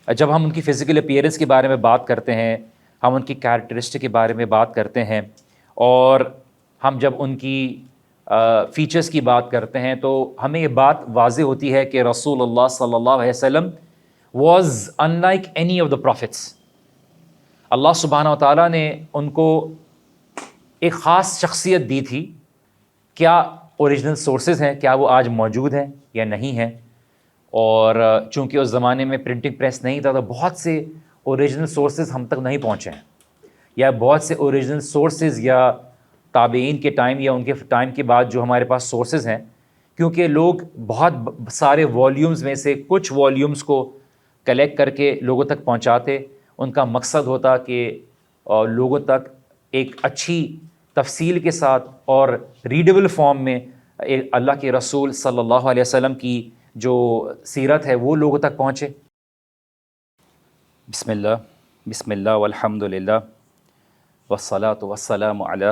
جب ہم ان کی فزیکل اپیئرنس کے بارے میں بات کرتے ہیں، ہم ان کی کیریکٹرسٹک کے بارے میں بات کرتے ہیں، اور ہم جب ان کی فیچرز کی بات کرتے ہیں، تو ہمیں یہ بات واضح ہوتی ہے کہ رسول اللہ صلی اللہ علیہ وسلم wasn't like any of the prophets. اللہ سبحانہ و تعالیٰ نے ان کو ایک خاص شخصیت دی تھی۔ کیا اوریجنل سورسز ہیں، کیا وہ آج موجود ہیں یا نہیں ہیں؟ اور چونکہ اس زمانے میں پرنٹنگ پریس نہیں تھا، تو بہت سے اوریجنل سورسز ہم تک نہیں پہنچے ہیں، یا بہت سے اوریجنل سورسز یا تابعین کے ٹائم یا ان کے ٹائم کے بعد جو ہمارے پاس سورسز ہیں، کیونکہ لوگ بہت سارے والیومز میں سے کچھ والیومز کو کلیکٹ کر کے لوگوں تک پہنچاتے، ان کا مقصد ہوتا کہ لوگوں تک ایک اچھی تفصیل کے ساتھ اور ریڈیبل فارم میں اللہ کے رسول صلی اللہ علیہ وسلم کی جو سیرت ہے وہ لوگوں تک پہنچے۔ بسم اللہ والحمد للہ والصلاة والسلام علی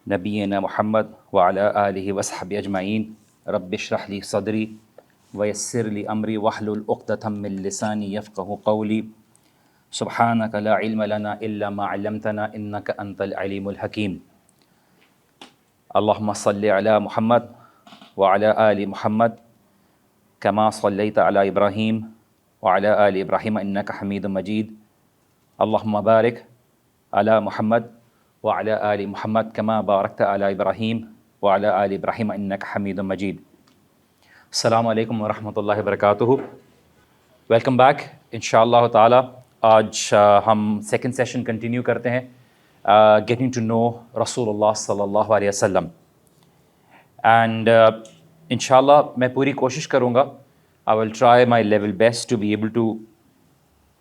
نبینا محمد وعلی آلہ وصحبہ اجمعین۔ رب اشرح لی صدری ویسر لی امری واحلل عقدۃ من لسانی یفقہوا قولی۔ سبحانک لا علم لنا الا ما علمتنا انک انت العلیم الحکیم۔ اللہم صلی علی محمد وعلی آل محمد کما صلیت علی ابراہیم وعلی آل ابراہیم انک حمید مجید۔ اللہم بارک علی محمد وعلی آل محمد کما بارکت علی ابراہیم وعلی آل ابراہیم انک حمید مجید۔ السلام علیکم ورحمۃ اللہ وبرکاتہ۔ ویلکم بیک انشاءاللہ تعالی۔ آج ہم سیکنڈ سیشن کنٹینیو کرتے ہیں، گیٹنگ ٹو نو رسول اللہ صلی اللہ علیہ وسلم، اینڈ انشاءاللہ میں پوری کوشش کروں گا، I will try my level best to be able to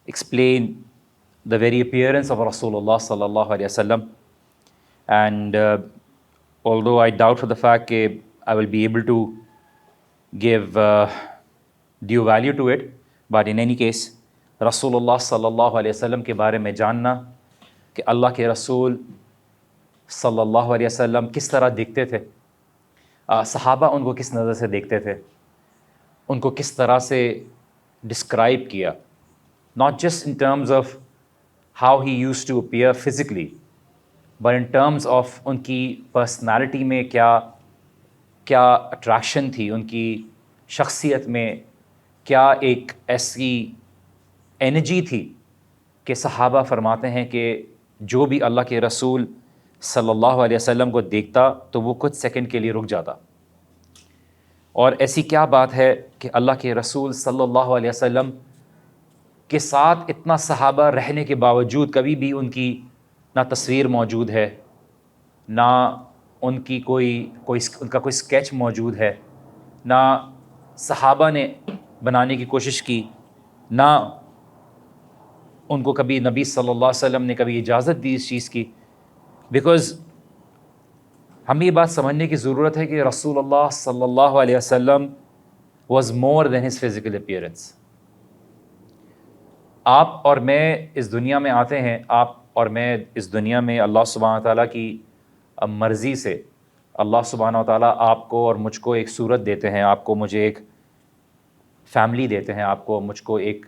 explain the very appearance of Rasulullah sallallahu alaihi wasallam, and although I doubt for the fact that I will be able to give due value to it, but in any case Rasulullah sallallahu alaihi wasallam کے بارے میں جاننا کہ اللہ کے رسول صلی اللہ علیہ وسلم کس طرح دیکھتے تھے، صحابہ ان کو کس نظر سے دیکھتے تھے، ان کو کس طرح سے ڈسکرائب کیا، not just in terms of how he used to appear physically, but in terms of ان کی پرسنالٹی میں کیا اٹریکشن تھی، ان کی شخصیت میں کیا ایک ایسی انرجی تھی کہ صحابہ فرماتے ہیں کہ جو بھی اللہ کے رسول صلی اللہ علیہ وسلم کو دیکھتا تو وہ کچھ سیکنڈ کے لیے رک جاتا۔ اور ایسی کیا بات ہے کہ اللہ کے رسول صلی اللہ علیہ وسلم کے ساتھ اتنا صحابہ رہنے کے باوجود کبھی بھی ان کی نہ تصویر موجود ہے، نہ ان کی ان کا کوئی اسکیچ موجود ہے، نہ صحابہ نے بنانے کی کوشش کی، نہ ان کو کبھی نبی صلی اللہ علیہ وسلم نے کبھی اجازت دی اس چیز کی، بیکاز ہمیں یہ بات سمجھنے کی ضرورت ہے کہ رسول اللہ صلی اللہ علیہ وسلم was more than his physical appearance. آپ اور میں اس دنیا میں آتے ہیں، آپ اور میں اس دنیا میں اللہ سبحانہ تعالیٰ کی مرضی سے اللہ سبحانہ تعالیٰ آپ کو اور مجھ کو ایک صورت دیتے ہیں، آپ کو مجھے ایک فیملی دیتے ہیں، آپ کو مجھ کو ایک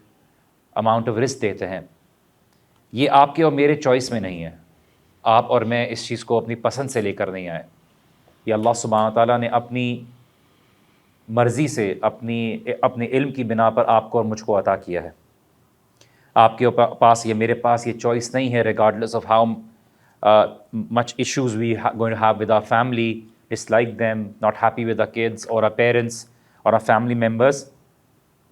اماؤنٹ آف رزق دیتے ہیں۔ یہ آپ کے اور میرے چوائس میں نہیں ہے، آپ اور میں اس چیز کو اپنی پسند سے لے کر نہیں آئے، یہ اللہ سبحانہ تعالیٰ نے اپنی مرضی سے اپنے علم کی بنا پر آپ کو اور مجھ کو عطا کیا ہے۔ آپ کے پاس یا میرے پاس یہ چوائس نہیں ہے، regardless of how much issues we going to have with our family, dislike them, not happy with our kids or our parents or our family members,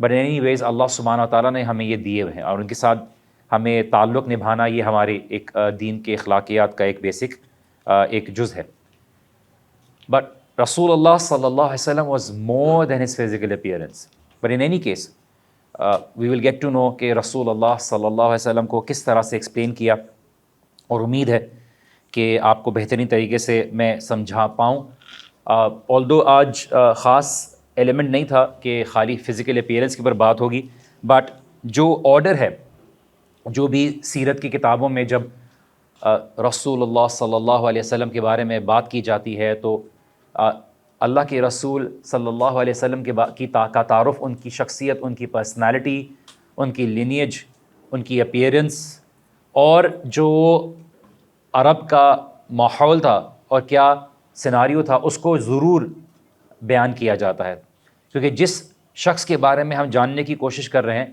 but in any ways اللہ سبحانہ تعالیٰ نے ہمیں یہ دیے ہوئے ہیں، اور ان کے ساتھ ہمیں تعلق نبھانا یہ ہمارے ایک دین کے اخلاقیات کا ایک بیسک ایک جز ہے۔ بٹ رسول اللہ صلی اللہ علیہ وسلم was more than his physical appearance, but in any case we will get to know کہ رسول اللہ صلی اللہ علیہ وسلم کو کس طرح سے ایکسپلین کیا، اور امید ہے کہ آپ کو بہترین طریقے سے میں سمجھا پاؤں۔ آلدو آج خاص ایلیمنٹ نہیں تھا کہ خالی فزیکل اپیئرنس کے اوپر بات ہوگی، بٹ جو آرڈر ہے، جو بھی سیرت کی کتابوں میں جب رسول اللہ صلی اللہ علیہ وسلم کے بارے میں بات کی جاتی ہے تو اللہ کے رسول صلی اللہ علیہ وسلم کا تعارف، ان کی شخصیت، ان کی پرسنالٹی، ان کی لینیج، ان کی اپیئرنس، اور جو عرب کا ماحول تھا اور کیا سیناریو تھا اس کو ضرور بیان کیا جاتا ہے، کیونکہ جس شخص کے بارے میں ہم جاننے کی کوشش کر رہے ہیں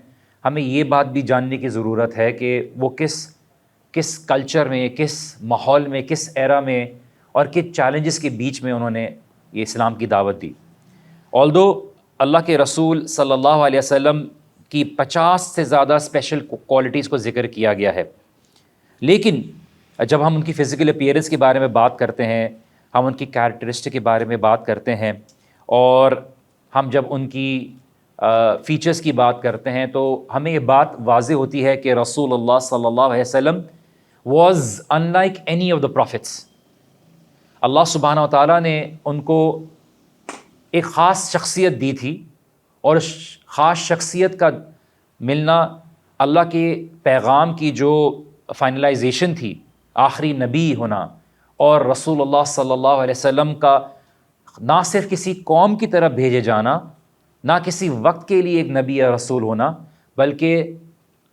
ہمیں یہ بات بھی جاننے کی ضرورت ہے کہ وہ کس کلچر میں، کس ماحول میں، کس ایرا میں اور کس چیلنجز کے بیچ میں انہوں نے یہ اسلام کی دعوت دی۔ آلدو اللہ کے رسول صلی اللہ علیہ وسلم کی 50 سے زیادہ اسپیشل کوالٹیز کو ذکر کیا گیا ہے، لیکن جب ہم ان کی فزیکل اپیئرنس کے بارے میں بات کرتے ہیں، ہم ان کی کیریکٹرسٹک کے بارے میں بات کرتے ہیں، اور ہم جب ان کی فیچرز کی بات کرتے ہیں تو ہمیں یہ بات واضح ہوتی ہے کہ رسول اللہ صلی اللہ علیہ وسلم wasn't like any of the prophets. اللہ سبحانہ و تعالیٰ نے ان کو ایک خاص شخصیت دی تھی، اور خاص شخصیت کا ملنا اللہ کے پیغام کی جو فائنلائزیشن تھی، آخری نبی ہونا، اور رسول اللہ صلی اللہ علیہ وسلم کا نہ صرف کسی قوم کی طرف بھیجے جانا، نہ کسی وقت کے لیے ایک نبی یا رسول ہونا، بلکہ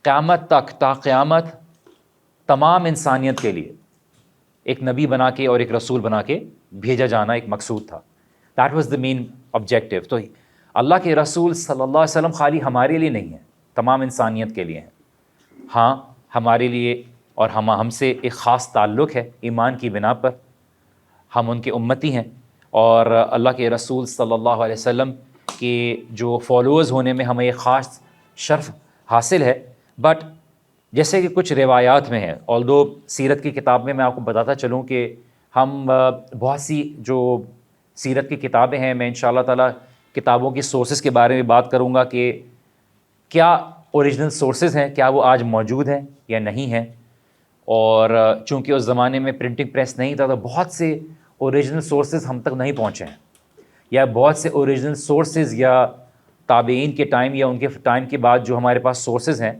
قیامت تک، تا قیامت تمام انسانیت کے لیے ایک نبی بنا کے اور ایک رسول بنا کے بھیجا جانا ایک مقصود تھا۔ That was the main objective. تو اللہ کے رسول صلی اللہ علیہ وسلم خالی ہمارے لیے نہیں ہیں، تمام انسانیت کے لیے ہیں۔ ہاں، ہمارے لیے اور ہم سے ایک خاص تعلق ہے ایمان کی بنا پر، ہم ان کے امتی ہیں، اور اللہ کے رسول صلی اللہ علیہ وسلم کے جو فالوورز ہونے میں ہمیں ایک خاص شرف حاصل ہے۔ بٹ جیسے کہ کچھ روایات میں ہے، آلدو سیرت کی کتاب میں آپ کو بتاتا چلوں کہ ہم بہت سی جو سیرت کی کتابیں ہیں، میں انشاءاللہ تعالیٰ کتابوں کی سورسز کے بارے میں بات کروں گا کہ کیا اوریجنل سورسز ہیں، کیا وہ آج موجود ہیں یا نہیں ہیں، اور چونکہ اس زمانے میں پرنٹنگ پریس نہیں تھا تو بہت سے اوریجنل سورسز ہم تک نہیں پہنچے ہیں، یا بہت سے اوریجنل سورسز یا تابعین کے ٹائم یا ان کے ٹائم کے بعد جو ہمارے پاس سورسز ہیں،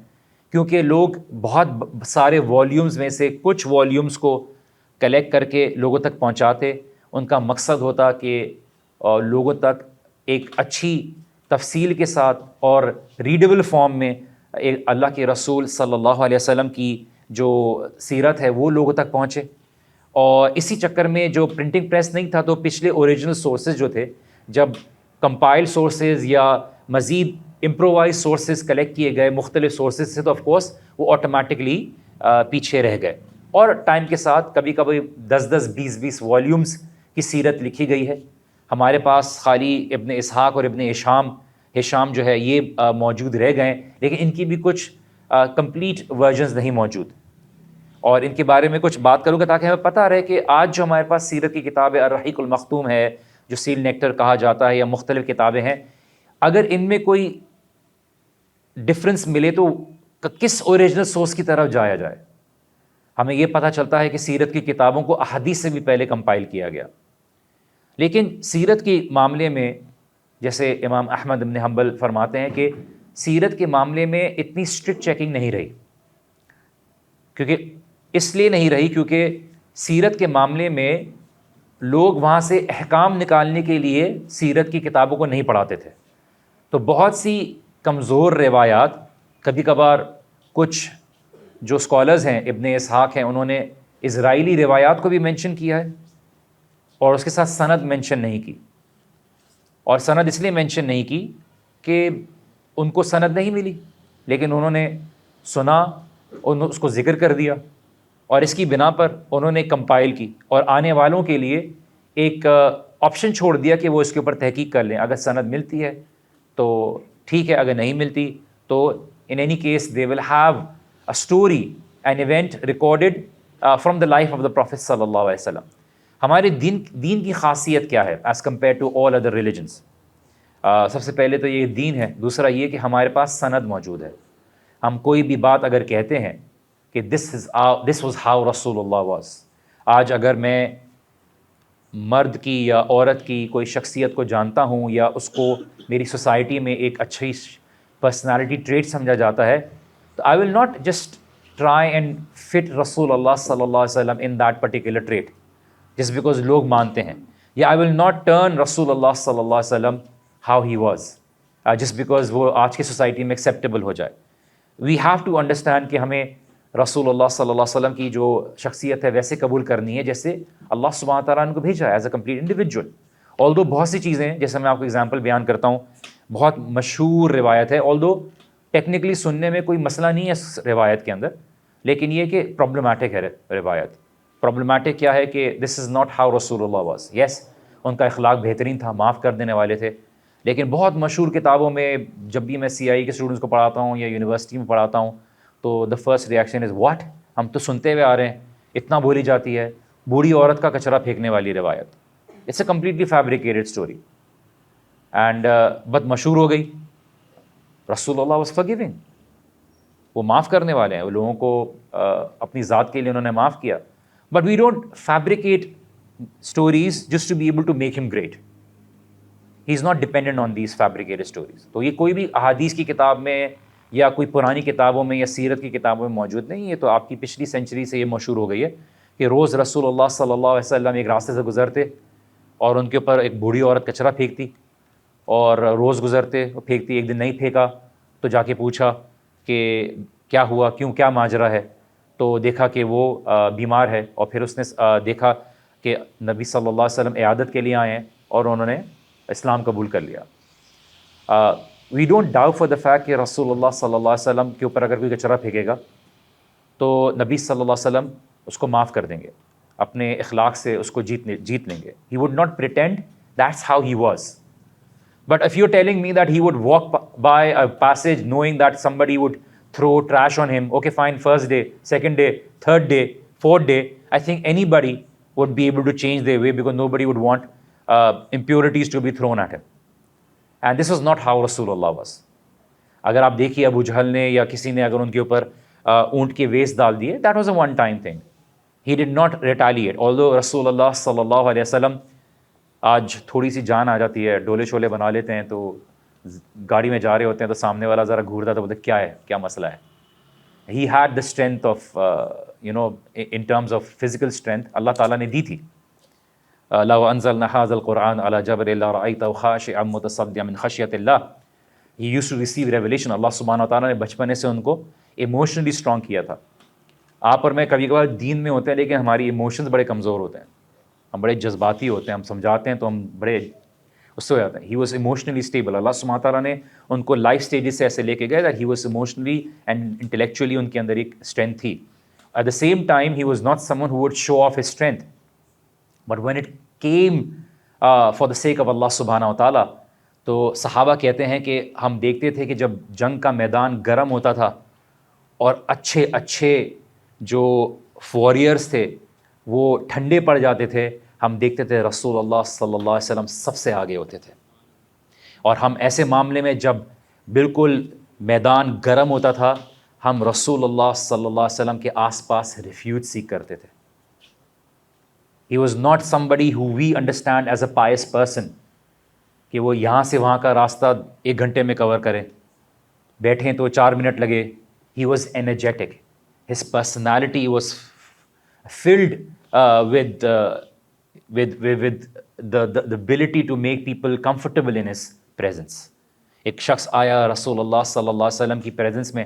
کیونکہ لوگ بہت سارے والیومز میں سے کچھ والیومز کو کلیکٹ کر کے لوگوں تک پہنچاتے، ان کا مقصد ہوتا کہ لوگوں تک ایک اچھی تفصیل کے ساتھ اور ریڈیبل فارم میں اللہ کے رسول صلی اللہ علیہ وسلم کی جو سیرت ہے وہ لوگوں تک پہنچے۔ اور اسی چکر میں جو پرنٹنگ پریس نہیں تھا تو پچھلے اوریجنل سورسز جو تھے، جب کمپائل سورسز یا مزید امپرووائز سورسز کلیکٹ کیے گئے مختلف سورسز سے، تو آف کورس وہ آٹومیٹکلی پیچھے رہ گئے، اور ٹائم کے ساتھ کبھی کبھی 10 20 والیومز کی سیرت لکھی گئی ہے۔ ہمارے پاس خالی ابن اسحاق اور ابن ہشام جو ہے یہ موجود رہ گئے، لیکن ان کی بھی کچھ کمپلیٹ ورژنز نہیں موجود، اور ان کے بارے میں کچھ بات کروں گا تاکہ ہمیں پتہ رہے کہ آج جو ہمارے پاس سیرت کی کتاب ہے، الرحیق المختوم ہے جو سیل نیکٹر کہا جاتا ہے، یا مختلف کتابیں ہیں، اگر ان میں کوئی ڈفرنس ملے تو کس اوریجنل سورس کی طرف جایا جائے۔ ہمیں یہ پتہ چلتا ہے کہ سیرت کی کتابوں کو احادیث سے بھی پہلے کمپائل کیا گیا، لیکن سیرت کے معاملے میں جیسے امام احمد بن حنبل فرماتے ہیں کہ سیرت کے معاملے میں اتنی اسٹرکٹ چیکنگ نہیں رہی، کیونکہ اس لیے نہیں رہی کیونکہ سیرت کے معاملے میں لوگ وہاں سے احکام نکالنے کے لیے سیرت کی کتابوں کو نہیں پڑھاتے تھے، تو بہت سی کمزور روایات، کبھی کبھار کچھ جو اسکالرز ہیں، ابن اسحاق ہیں، انہوں نے اسرائیلی روایات کو بھی مینشن کیا ہے اور اس کے ساتھ سند مینشن نہیں کی، اور سند اس لیے مینشن نہیں کی کہ ان کو سند نہیں ملی، لیکن انہوں نے سنا، اس کو ذکر کر دیا، اور اس کی بنا پر انہوں نے کمپائل کی، اور آنے والوں کے لیے ایک آپشن چھوڑ دیا کہ وہ اس کے اوپر تحقیق کر لیں، اگر سند ملتی ہے تو ٹھیک ہے، اگر نہیں ملتی تو in any case they will have a story, an event recorded from the life of the Prophet صلی اللہ علیہ وسلم۔ ہمارے دین کی خاصیت کیا ہے as compared to all other religions؟ سب سے پہلے تو یہ دین ہے، دوسرا یہ کہ ہمارے پاس سند موجود ہے۔ ہم کوئی بھی بات اگر کہتے ہیں کہ this was how رسول اللہ was، آج اگر میں مرد کی یا عورت کی کوئی شخصیت کو جانتا ہوں یا اس کو میری سوسائٹی میں ایک اچھی پرسنالٹی ٹریٹ سمجھا جاتا ہے، تو I will not just try and fit رسول اللہ صلی اللہ علیہ وسلم in that particular trait just because لوگ مانتے ہیں، یا آئی ول ناٹ ٹرن رسول اللہ صلی اللہ علیہ وسلم how he was just because وہ آج کی سوسائٹی میں ایکسیپٹیبل ہو جائے۔ وی ہیو ٹو انڈرسٹینڈ کہ ہمیں رسول اللہ صلی اللہ علیہ وسلم کی جو شخصیت ہے ویسے قبول کرنی ہے جیسے اللہ سبحانہ تعالیٰ نے کو بھیجا ہے ایز اے کمپلیٹ انڈیویجول. آلدو بہت سی چیزیں ہیں، جیسے میں آپ کو اگزامپل بیان کرتا ہوں، بہت مشہور روایت ہے، آلدو ٹیکنیکلی سننے میں کوئی مسئلہ نہیں ہے اس روایت کے اندر، لیکن یہ کہ پرابلمٹک ہے روایت. پرابلمٹک کیا ہے کہ دس از ناٹ ہاؤ رسول اللہ واز. یس، ان کا اخلاق بہترین تھا، معاف کر دینے والے تھے، لیکن بہت مشہور کتابوں میں جب بھی میں CIE کے اسٹوڈنٹس کو پڑھاتا ہوں یا یونیورسٹی میں پڑھاتا ہوں تو the first reaction is what, ہم تو سنتے ہوئے آ رہے ہیں، اتنا بولی جاتی ہے، بوڑھی عورت کا کچرا پھینکنے والی روایت. It's a completely fabricated story and بہت مشہور ہو گئی. رسول اللہ واز فارگیونگ، وہ معاف کرنے والے ہیں، وہ لوگوں کو اپنی ذات کے لیے انہوں نے معاف کیا. But we don't fabricate stories just to be able to make him great. He is not dependent on these fabricated stories. تو یہ کوئی بھی احادیث کی کتاب میں یا کوئی پرانی کتابوں میں یا سیرت کی کتابوں میں موجود نہیں. یہ تو آپ کی پچھلی سینچری سے یہ مشہور ہو گئی ہے کہ روز رسول اللہ صلی اللہ علیہ وسلم ایک راستے سے گزرتے اور ان کے اوپر ایک بوڑھی عورت کچرا پھینکتی، اور روز گزرتے وہ پھینکتی، ایک دن نہیں پھینکا تو جا کے پوچھا کہ کیا ہوا، کیوں، کیا ماجرا ہے، تو دیکھا کہ وہ بیمار ہے، اور پھر اس نے دیکھا کہ نبی صلی اللہ علیہ وسلم عیادت کے لیے آئے ہیں اور انہوں نے اسلام قبول کر لیا. We don't doubt for the fact کہ رسول اللہ صلی اللہ علیہ وسلم کے اوپر اگر کوئی کچرا پھینکے گا تو نبی صلی اللہ علیہ وسلم اس کو معاف کر دیں گے، اپنے اخلاق سے اس کو جیت لیں گے. He would not pretend that's how he was. But if you're telling me that he would walk by a passage knowing that somebody would throw trash on him, okay, fine, first day, second day, third day, fourth day, I think anybody would be able to change their way because nobody would want impurities to be thrown at him. And this was not how Rasulullah was. اگر آپ دیکھیے ابو جہل نے یا کسی نے اگر ان کے اوپر اونٹ کے ویس ڈال دیے، that was a one time thing. He did not retaliate. Although رسول اللہ صلی اللہ علیہ وسلم آج تھوڑی سی جان آ جاتی ہے، ڈولے شولے بنا لیتے ہیں، تو گاڑی میں جا رہے ہوتے ہیں تو سامنے والا ذرا گھورتا تو بولتے کیا ہے، کیا مسئلہ ہے. He had the strength of in terms of physical strength اللہ تعالیٰ نے دی تھی. لو انزلنا هذا القرآن على جبل لرأيته خاشعا متصدعا من خشیۃ اللہ. He used to receive revelation. اللہ سبحانہ تعالیٰ نے بچپنے سے ان کو ایموشنلی اسٹرانگ کیا تھا. آپ اور میں کبھی کبھار دین میں ہوتے ہیں لیکن ہماری ایموشنز بڑے کمزور ہوتے ہیں، ہم بڑے جذباتی ہوتے ہیں، ہم سمجھاتے ہیں تو ہم بڑے اس سے ہو جاتے ہیں. He was emotionally stable. اللہ سبحانہ تعالیٰ نے ان کو لائف اسٹیجز سے ایسے لے کے گئے that he was emotionally and intellectually ان کے اندر ایک اسٹرینتھ تھی. At the same time he was not someone who would show off his strength, but when it came for the sake of اللہ سبحانہ تعالیٰ. تو صحابہ کہتے ہیں کہ ہم دیکھتے تھے کہ جب جنگ کا میدان گرم ہوتا تھا اور اچھے اچھے جو واریئرس تھے وہ ٹھنڈے پڑ جاتے تھے، ہم دیکھتے تھے رسول اللہ صلی اللہ علیہ وسلم سب سے آگے ہوتے تھے. اور ہم ایسے معاملے میں جب بالکل میدان گرم ہوتا تھا ہم رسول اللہ صلی اللہ علیہ وسلم کے آس پاس ریفیوج سیک کرتے تھے. ہی was not somebody who we understand as a pious person کہ وہ یہاں سے وہاں کا راستہ 1 گھنٹے میں کور کرے، بیٹھیں تو 4 منٹ لگے. He was energetic. His personality was filled with the ability to make people comfortable in his presence. ایک شخص آیا رسول اللہ صلی اللہ علیہ وسلم کی پریزنس میں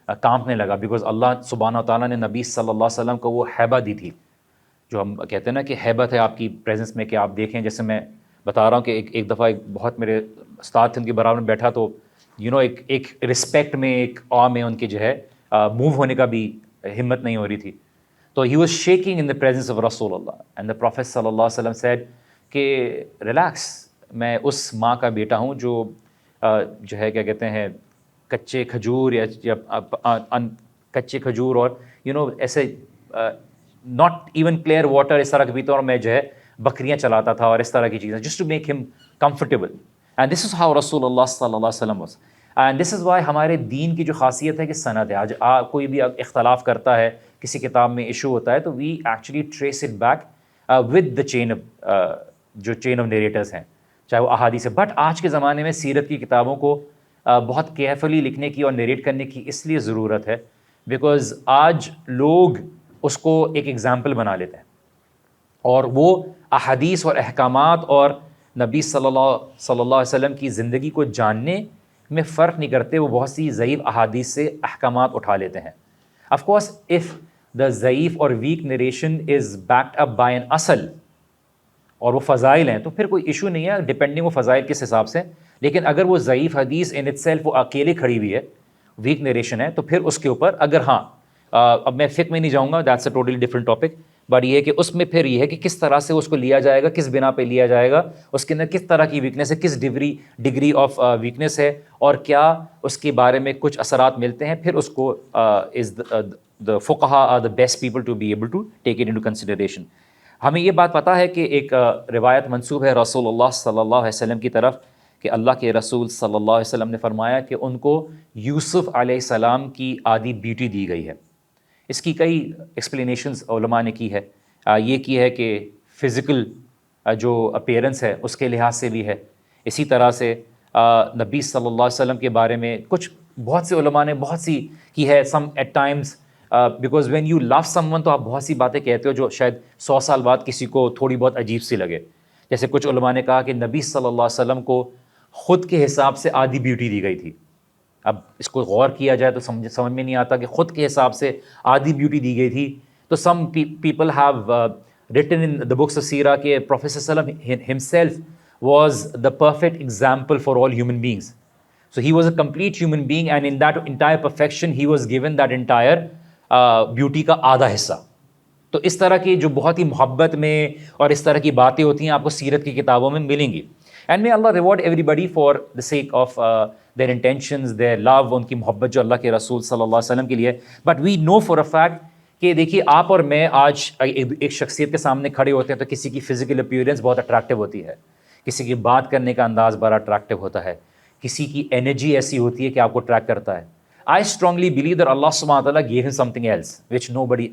کانپنے لگا، بیکاز اللہ سبحانہ تعالیٰ نے نبی صلی اللہ علیہ وسلم کو وہ ہیبہ دی تھی جو ہم کہتے ہیں نا کہ ہیبت ہے آپ کی پریزنس میں، کہ آپ دیکھیں. جیسے میں بتا رہا ہوں کہ ایک دفعہ ایک بہت میرے استاد تھے، ان کے برابر میں بیٹھا تو ایک رسپیکٹ میں، ایک آ میں ان کے جو ہے موو ہونے کا بھی ہمت نہیں ہو رہی تھی. تو he was shaking in the presence of رسول اللہ اینڈ دا پروفیٹ صلی اللہ علیہ وسلم سیڈ کہ ریلیکس، میں اس ماں کا بیٹا ہوں جو ہے کیا کہتے ہیں کچے کھجور یا کچے کھجور اور ایسے ناٹ ایون کلیئر واٹر اس طرح کے پیتا، اور میں جو ہے بکریاں چلاتا تھا اور اس طرح کی چیزیں جسٹ ٹو میک ہم comfortable. And this is how رسول اللہ صلی اللہ علیہ وسلم was. And this is why ہمارے دین کی جو خاصیت ہے کہ سند ہے. آج کوئی بھی اختلاف کرتا ہے، کسی کتاب میں ایشو ہوتا ہے تو we actually trace it back with the chain of narrators ہیں، چاہے وہ احادیث ہے. بٹ آج کے زمانے میں سیرت کی کتابوں کو بہت کیئرفلی لکھنے کی اور نیریٹ کرنے کی اس لیے ضرورت ہے بیکاز آج لوگ اس کو ایک ایگزامپل بنا لیتے ہیں، اور وہ احادیث اور احکامات اور نبی صلی اللہ علیہ وسلم کی زندگی کو جاننے میں فرق نہیں کرتے، وہ بہت سی ضعیف احادیث سے احکامات اٹھا لیتے ہیں. آف کورس اف دا ضعیف اور weak narration is backed up by an اصل اور وہ فضائل ہیں تو پھر کوئی ایشو نہیں ہے، ڈپینڈنگ وہ فضائل کس حساب سے. لیکن اگر وہ ضعیف حدیث ان اٹ سیلف وہ اکیلے کھڑی ہوئی ہے، ویک نریشن ہے، تو پھر اس کے اوپر اگر ہاں اب میں فقہ میں نہیں جاؤں گا، that's a totally different topic, but یہ ہے کہ اس میں پھر یہ ہے کہ کس طرح سے اس کو لیا جائے گا، کس بنا پہ لیا جائے گا، اس کے اندر کس طرح کی ویکنیس ہے، کس ڈگری آف ویکنیس ہے، اور کیا اس کے بارے میں کچھ اثرات ملتے ہیں، پھر اس کو از the fuqaha are the best people to be able to take it into consideration. ہمیں یہ بات پتہ ہے کہ ایک روایت منسوب ہے رسول اللہ صلی اللہ علیہ وسلم کی طرف کہ اللہ کے رسول صلی اللہ علیہ وسلم نے فرمایا کہ ان کو یوسف علیہ السلام کی آدھی بیوٹی دی گئی ہے. اس کی کئی ایکسپلینیشنز علماء نے کی ہے. یہ کی ہے کہ فزیکل جو اپیرنس ہے اس کے لحاظ سے بھی ہے. اسی طرح سے نبی صلی اللہ علیہ وسلم کے بارے میں کچھ بہت سے علماء نے بہت سی کی ہے. Some at times because when you love someone تو آپ بہت سی باتیں کہتے ہو جو شاید 100 سال بعد کسی کو تھوڑی بہت عجیب سی لگے. جیسے کچھ علماء نے کہا کہ نبی صلی اللہ علیہ وسلم کو خود کے حساب سے آدھی بیوٹی دی گئی تھی. اب اس کو غور کیا جائے تو سمجھ میں نہیں آتا کہ خود کے حساب سے آدھی بیوٹی دی گئی تھی. تو some people have written in the books of Sirah کہ Prophet صلی اللہ علیہ وسلم himself was the perfect example for all human beings. So he was a complete human being and in that entire perfection he was given that entire beauty کا آدھا حصہ. تو اس طرح کی جو بہت ہی محبت میں اور اس طرح کی باتیں ہوتی ہیں آپ کو سیرت کی کتابوں میں ملیں گی. And may Allah reward everybody for the sake of their intentions, their love, ان کی محبت جو اللہ کے رسول صلی اللہ علیہ وسلم کے لیے. But we know for a fact کہ دیکھیے آپ اور میں آج ایک شخصیت کے سامنے کھڑے ہوتے ہیں تو کسی کی فزیکل اپیئرنس بہت اٹریکٹیو ہوتی ہے، کسی کی بات کرنے کا انداز بڑا اٹریکٹیو ہوتا ہے، کسی کی انرجی ایسی ہوتی ہے کہ آپ کو اٹریکٹ کرتا ہے. I strongly believe that Allah subhanahu wa ta'ala gave him something else which nobody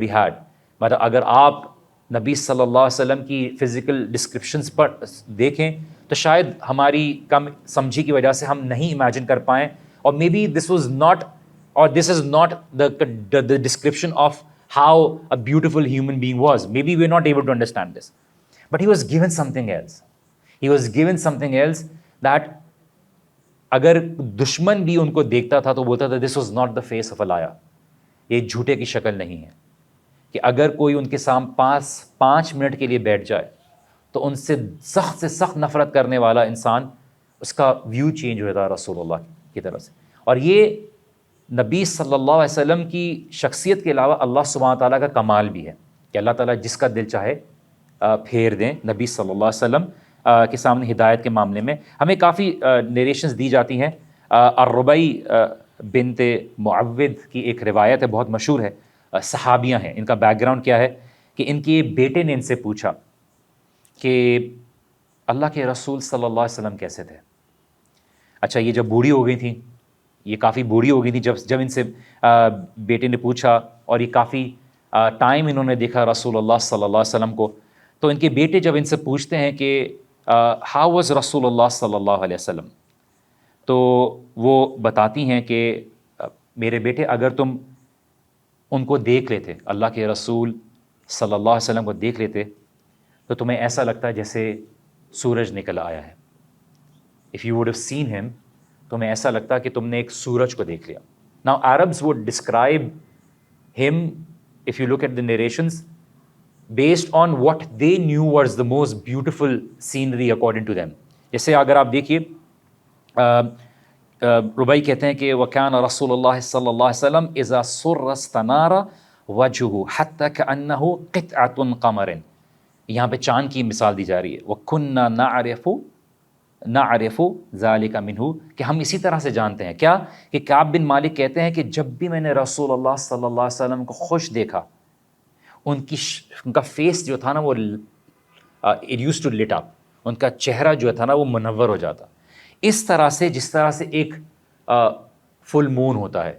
had. but اگر آپ نبی صلی اللہ علیہ وسلم کی فزیکل ڈسکرپشنز پر دیکھیں تو شاید ہماری کم سمجھی کی وجہ سے ہم نہیں امیجن کر پائیں. اور maybe this is not the description of how a beautiful human being was. Maybe we're not able to understand this. But he was given something else. He was given something else that اگر دشمن بھی ان کو دیکھتا تھا تو بولتا تھا this was not the face of a liar. یہ جھوٹے کی شکل نہیں ہے. کہ اگر کوئی ان کے سامنے 5 منٹ کے لیے بیٹھ جائے تو ان سے سخت نفرت کرنے والا انسان اس کا ویو چینج ہوتا ہے رسول اللہ کی طرف سے. اور یہ نبی صلی اللہ علیہ وسلم کی شخصیت کے علاوہ اللہ سبحانہ تعالیٰ کا کمال بھی ہے کہ اللہ تعالیٰ جس کا دل چاہے پھیر دیں. نبی صلی اللہ علیہ وسلم کے سامنے ہدایت کے معاملے میں ہمیں کافی نیریشنز دی جاتی ہیں. الربیع بنت معوذ کی ایک روایت ہے، بہت مشہور ہے، صحابیاں ہیں. ان کا بیک گراؤنڈ کیا ہے کہ ان کے بیٹے نے ان سے پوچھا کہ اللہ کے رسول صلی اللہ علیہ وسلم کیسے تھے. اچھا یہ جب بوڑھی ہو گئی تھیں، یہ کافی بوڑھی ہو گئی تھی جب ان سے بیٹے نے پوچھا اور یہ کافی ٹائم انہوں نے دیکھا رسول اللہ صلی اللہ علیہ وسلم کو. تو ان کے بیٹے جب ان سے پوچھتے ہیں کہ ہاؤ واز رسول اللہ صلی اللہ علیہ وسلم، تو وہ بتاتی ہیں کہ میرے بیٹے اگر تم ان کو دیکھ لیتے، اللہ کے رسول صلی اللہ علیہ وسلم کو دیکھ لیتے تو تمہیں ایسا لگتا ہے جیسے سورج نکل آیا ہے. If you would have seen ہم، تمہیں ایسا لگتا کہ تم نے ایک سورج کو دیکھ لیا. Now Arabs would describe him if you look at the narrations based on what they knew was the most beautiful scenery according to them. جیسے اگر آپ دیکھیے ربیع کہتے ہیں کہ وَكَانَ رَسُولُ اللَّهِ صلی اللہ علیہ وسلم إِذَا سُرَّ اسْتَنَارَ وَجْهُهُ حَتَّى كَأَنَّهُ قِطْعَةٌ قَمَرٍ. یہاں پہ چاند کی مثال دی جا رہی ہے. وَكُنَّا نَعْرِفُ ذَلِكَ مِنْهُ، کہ ہم اسی طرح سے جانتے ہیں. کیا کہ کعب بن مالک کہتے ہیں کہ جب بھی میں نے رسول اللہ صلی اللہ علیہ وسلم کو خوش دیکھا، ان کا فیس جو تھا نا وہ اٹ یوز ٹو لٹ اپ، ان کا چہرہ جو تھا نا وہ منور ہو جاتا. اس طرح سے جس طرح سے ایک فل مون ہوتا ہے،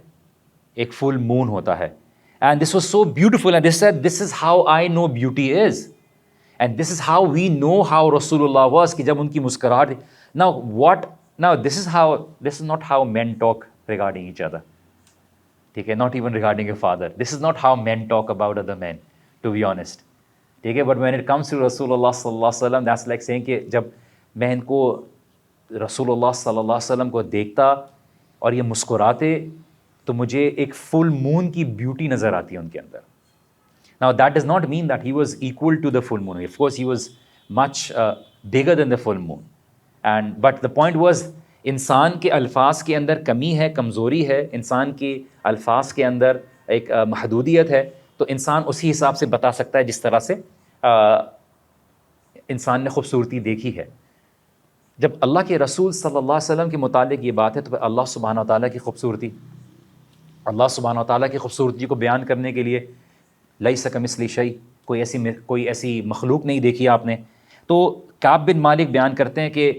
ایک فل مون ہوتا ہے. And this was so beautiful and this is how I know beauty is and this is how we know how رسول اللہ واز. کہ جب ان کی مسکراہٹ now this is not how men talk regarding each other. ٹھیک ہے، not even regarding a father. This is not how men talk about other men, to be honest. ٹھیک ہے، but when it comes to رسول اللہ صلی اللہ علیہ وسلم, that's like saying کہ جب میں ان کو رسول اللہ صلی اللہ علیہ وسلم کو دیکھتا اور یہ مسکراتے تو مجھے ایک فل مون کی بیوٹی نظر آتی ہے ان کے اندر. Now that does not mean that he was equal to the full moon. Of course he was much bigger than the full moon. But the point was, انسان کے الفاظ کے اندر کمی ہے, کمزوری ہے, انسان کے الفاظ کے اندر ایک محدودیت ہے, تو انسان اسی حساب سے بتا سکتا ہے جس طرح سے انسان نے خوبصورتی دیکھی ہے. جب اللہ کے رسول صلی اللہ علیہ وسلم کے متعلق یہ بات ہے تو پھر اللہ سبحانہ و تعالیٰ کی خوبصورتی, اللہ سبحانہ و تعالیٰ کی خوبصورتی کو بیان کرنے کے لیے لیس کمثلہ شیء, کوئی ایسی مخلوق نہیں دیکھی آپ نے. تو کعب بن مالک بیان کرتے ہیں کہ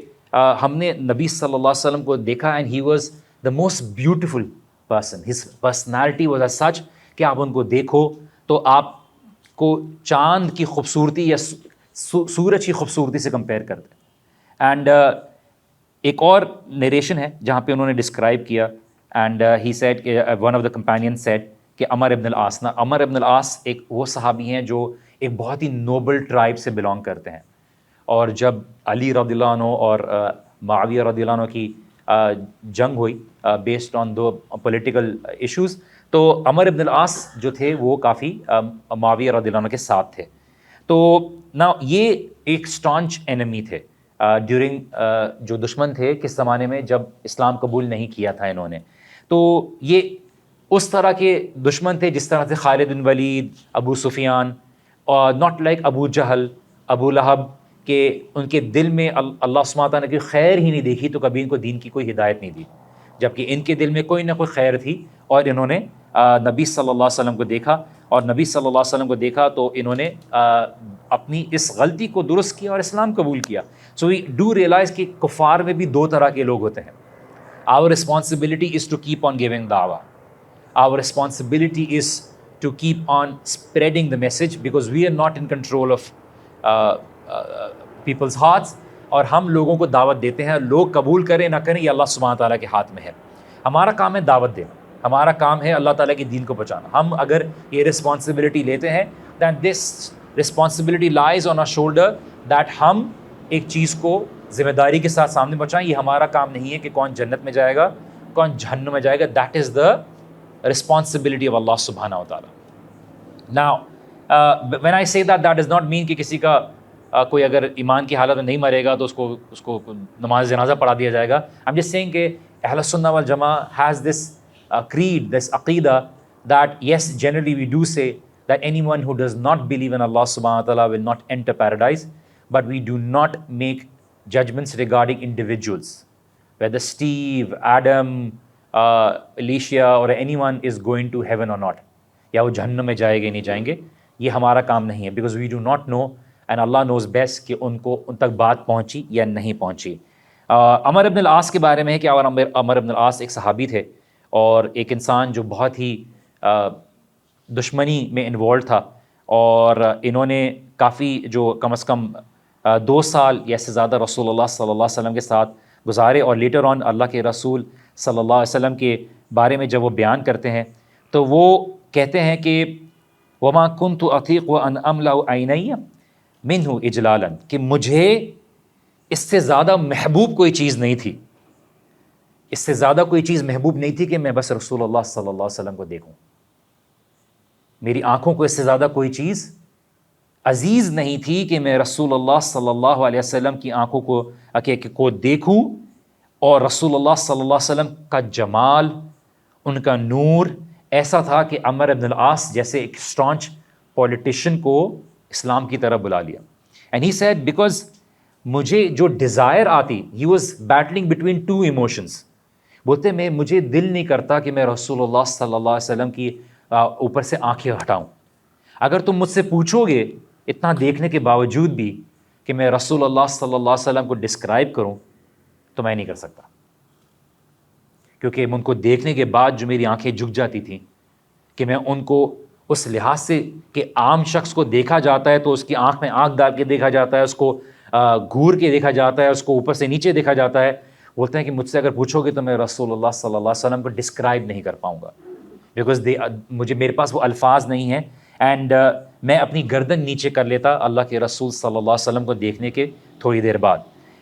ہم نے نبی صلی اللہ علیہ وسلم کو دیکھا and he was the most beautiful person, his personality was as such کہ آپ ان کو دیکھو تو آپ کو چاند کی خوبصورتی یا سورج کی خوبصورتی سے کمپیئر کرتے ہیں. اینڈ ایک اور نریشن ہے جہاں پہ انہوں نے ڈسکرائب کیا, and he said, one of the companion said کہ عمر ابن العاص نا, عمر ابن العاص ایک وہ صحابی ہیں جو ایک بہت ہی نوبل ٹرائب سے بلانگ کرتے ہیں, اور جب علی رضی اللہ عنہ اور معاویہ رضی اللہ عنہ کی جنگ ہوئی based on two political issues, تو عمر ابن العاص جو تھے وہ کافی معاویہ رضی اللہ عنہ کے ساتھ تھے. تو نا یہ ایک اسٹانچ انیمی تھے ڈیورنگ جو دشمن تھے کس زمانے میں جب اسلام قبول نہیں کیا تھا انہوں نے. تو یہ اس طرح کے دشمن تھے جس طرح سے خالد بن ولید, ابو سفیان, اور ناٹ لائک ابو جہل, ابو لہب, کہ ان کے دل میں اللہ سبحانہ تعالیٰ نے کوئی خیر ہی نہیں دیکھی تو کبھی ان کو دین کی کوئی ہدایت نہیں دی, جبکہ ان کے دل میں کوئی نہ کوئی خیر تھی اور انہوں نے نبی صلی اللہ علیہ وسلم کو دیکھا, اور نبی صلی اللہ علیہ وسلم کو دیکھا تو انہوں نے اپنی اس غلطی کو درست کیا اور اسلام قبول کیا. سو وی ڈو ریئلائز کہ کفار میں بھی دو طرح کے لوگ ہوتے ہیں. Our responsibility is to keep on giving دعویٰ, our responsibility is to keep on spreading the message because we are not in control of people's hearts, اور ہم لوگوں کو دعوت دیتے ہیں, لوگ قبول کریں نہ کریں یہ اللہ سبحانہ تعالیٰ کے ہاتھ میں ہے. ہمارا کام ہے دعوت دینا, ہمارا کام ہے اللہ تعالیٰ کے دین کو بچانا. ہم اگر یہ رسپانسبلٹی لیتے ہیں then this responsibility lies on our shoulder that ہم ایک چیز کو ذمہ داری کے ساتھ سامنے پہنچائیں. یہ ہمارا کام نہیں ہے کہ کون جنت میں جائے گا کون جہنم میں جائے گا. that is the responsibility of Allah subhanahu wa ta'ala. Now when I say that does not mean کہ کسی کا کوئی اگر ایمان کی حالت میں نہیں مرے گا تو اس کو نماز جنازہ پڑھا دیا جائے گا. I'm just saying کہ اہل السنہ والجماع has this creed, this عقیدہ that yes, generally we do say that anyone who does not believe in Allah subhanahu wa ta'ala will not enter paradise, but we do not make judgments regarding individuals, whether Steve, Adam, Alicia or anyone is going to heaven or not, یا وہ جہنم میں جائے گے نہیں جائیں گے, یہ ہمارا کام نہیں ہے, because we do not know and Allah knows best کہ ان تک بات پہنچی یا نہیں پہنچی. عمر ابن العاص کے بارے میں ہے کہ عمر ابن العاص ایک صحابی تھے اور ایک انسان جو بہت ہی دشمنی میں انوالو تھا, اور انہوں نے کافی جو کم از کم 2 سال یا اس سے زیادہ رسول اللہ صلی اللہ علیہ وسلم کے ساتھ گزارے, اور لیٹر آن اللہ کے رسول صلی اللہ علیہ وسلم کے بارے میں جب وہ بیان کرتے ہیں تو وہ کہتے ہیں کہ وما كنت اطيق وان املا عيني منه اجلالا, کہ مجھے اس سے زیادہ محبوب کوئی چیز نہیں تھی, اس سے زیادہ کوئی چیز محبوب نہیں تھی کہ میں بس رسول اللہ صلی اللہ علیہ وسلم کو دیکھوں. میری آنکھوں کو اس سے زیادہ کوئی چیز عزیز نہیں تھی کہ میں رسول اللہ صلی اللہ علیہ وسلم کی آنکھوں کو دیکھوں, اور رسول اللہ صلی اللہ علیہ وسلم کا جمال, ان کا نور ایسا تھا کہ عمر ابن العاص جیسے ایک اسٹانچ پولیٹیشین کو اسلام کی طرف بلا لیا. اینڈ ہی سیڈ بیکاز مجھے جو ڈیزائر آتی, he was battling between 2 emotions. بولتے مجھے دل نہیں کرتا کہ میں رسول اللہ صلی اللہ علیہ وسلم کی اوپر سے آنکھیں ہٹاؤں. اگر تم مجھ سے پوچھو گے اتنا دیکھنے کے باوجود بھی کہ میں رسول اللہ صلی اللہ علیہ وسلم کو ڈسکرائب کروں تو میں نہیں کر سکتا, کیونکہ ان کو دیکھنے کے بعد جو میری آنکھیں جھک جاتی تھیں کہ میں ان کو اس لحاظ سے کہ عام شخص کو دیکھا جاتا ہے تو اس کی آنکھ میں آنکھ ڈال کے دیکھا جاتا ہے, اس کو گھور کے دیکھا جاتا ہے, اس کو اوپر سے نیچے دیکھا جاتا ہے. بولتے ہیں کہ مجھ سے اگر پوچھو گے تو میں رسول اللہ صلی اللہ علیہ وسلم کو ڈسکرائب نہیں کر پاؤں گا, بیکاز میرے پاس وہ الفاظ نہیں ہیں. اینڈ میں اپنی گردن نیچے کر لیتا اللہ کے رسول صلی اللہ علیہ وسلم کو دیکھنے کے تھوڑی دیر بعد.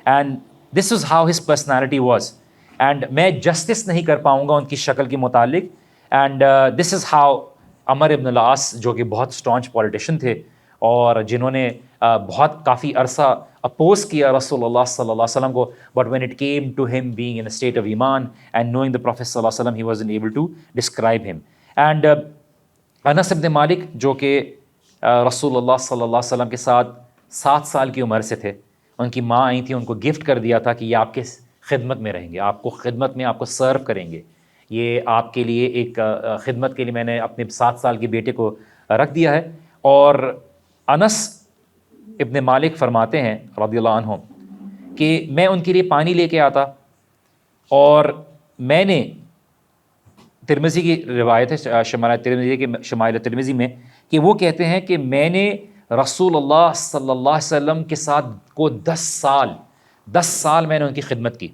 And this is how his personality was. And میں جسٹس نہیں کر پاؤں گا ان کی شکل کے متعلق. اینڈ دس از ہاؤ عمر ابن العاص جو کہ بہت اسٹانچ پولیٹیشین تھے اور جنہوں نے بہت کافی عرصہ اپوز کیا رسول اللہ صلی اللہ علیہ وسلم کو, but when it came to him being in state of ایمان اینڈ نوئنگ دا پروفیٹ صلی اللہ علیہ وسلم, he was able to describe him. And Anas ibn Malik جو کہ رسول اللہ صلی اللہ علیہ وسلم کے ساتھ 7 سال کی عمر سے تھے, ان کی ماں آئی تھی, ان کو گفٹ کر دیا تھا کہ یہ آپ کے خدمت میں رہیں گے, آپ کو خدمت میں آپ کو سرو کریں گے, یہ آپ کے لیے ایک خدمت کے لیے میں نے اپنے 7 سال کے بیٹے کو رکھ دیا ہے. اور انس ابن مالک فرماتے ہیں رضی اللہ عنہ کہ میں ان کے لیے پانی لے کے آتا, اور میں نے ترمذی کی روایت ہے شمائل ترمذی میں کہ وہ کہتے ہیں کہ میں نے رسول اللہ صلی اللہ علیہ وسلم کے ساتھ کو 10 سال میں نے ان کی خدمت کی.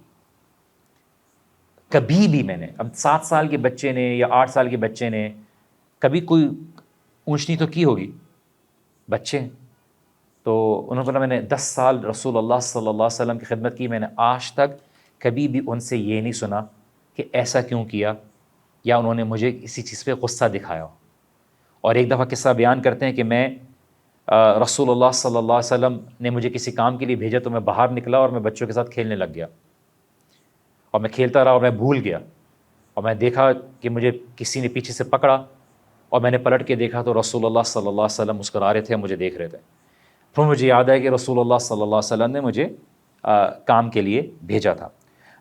کبھی بھی میں نے, اب 7 سال کے بچے نے یا 8 سال کے بچے نے کبھی کوئی اونچنی تو کی ہوگی, بچے ہیں, تو انہوں نے کہا میں نے 10 سال رسول اللہ صلی اللہ علیہ وسلم کی خدمت کی, میں نے آج تک کبھی بھی ان سے یہ نہیں سنا کہ ایسا کیوں کیا یا انہوں نے مجھے کسی چیز پہ غصہ دکھایا ہو. اور ایک دفعہ قصہ بیان کرتے ہیں کہ میں رسول اللہ صلی اللہ علیہ وسلم نے مجھے کسی کام کے لیے بھیجا تو میں باہر نکلا اور میں بچوں کے ساتھ کھیلنے لگ گیا, اور میں کھیلتا رہا اور میں بھول گیا, اور میں دیکھا کہ مجھے کسی نے پیچھے سے پکڑا, اور میں نے پلٹ کے دیکھا تو رسول اللہ صلی اللہ علیہ وسلم مسکرا رہے تھے, مجھے دیکھ رہے تھے. پھر مجھے یاد ہے کہ رسول اللہ صلی اللہ علیہ وسلم نے مجھے کام کے لیے بھیجا تھا.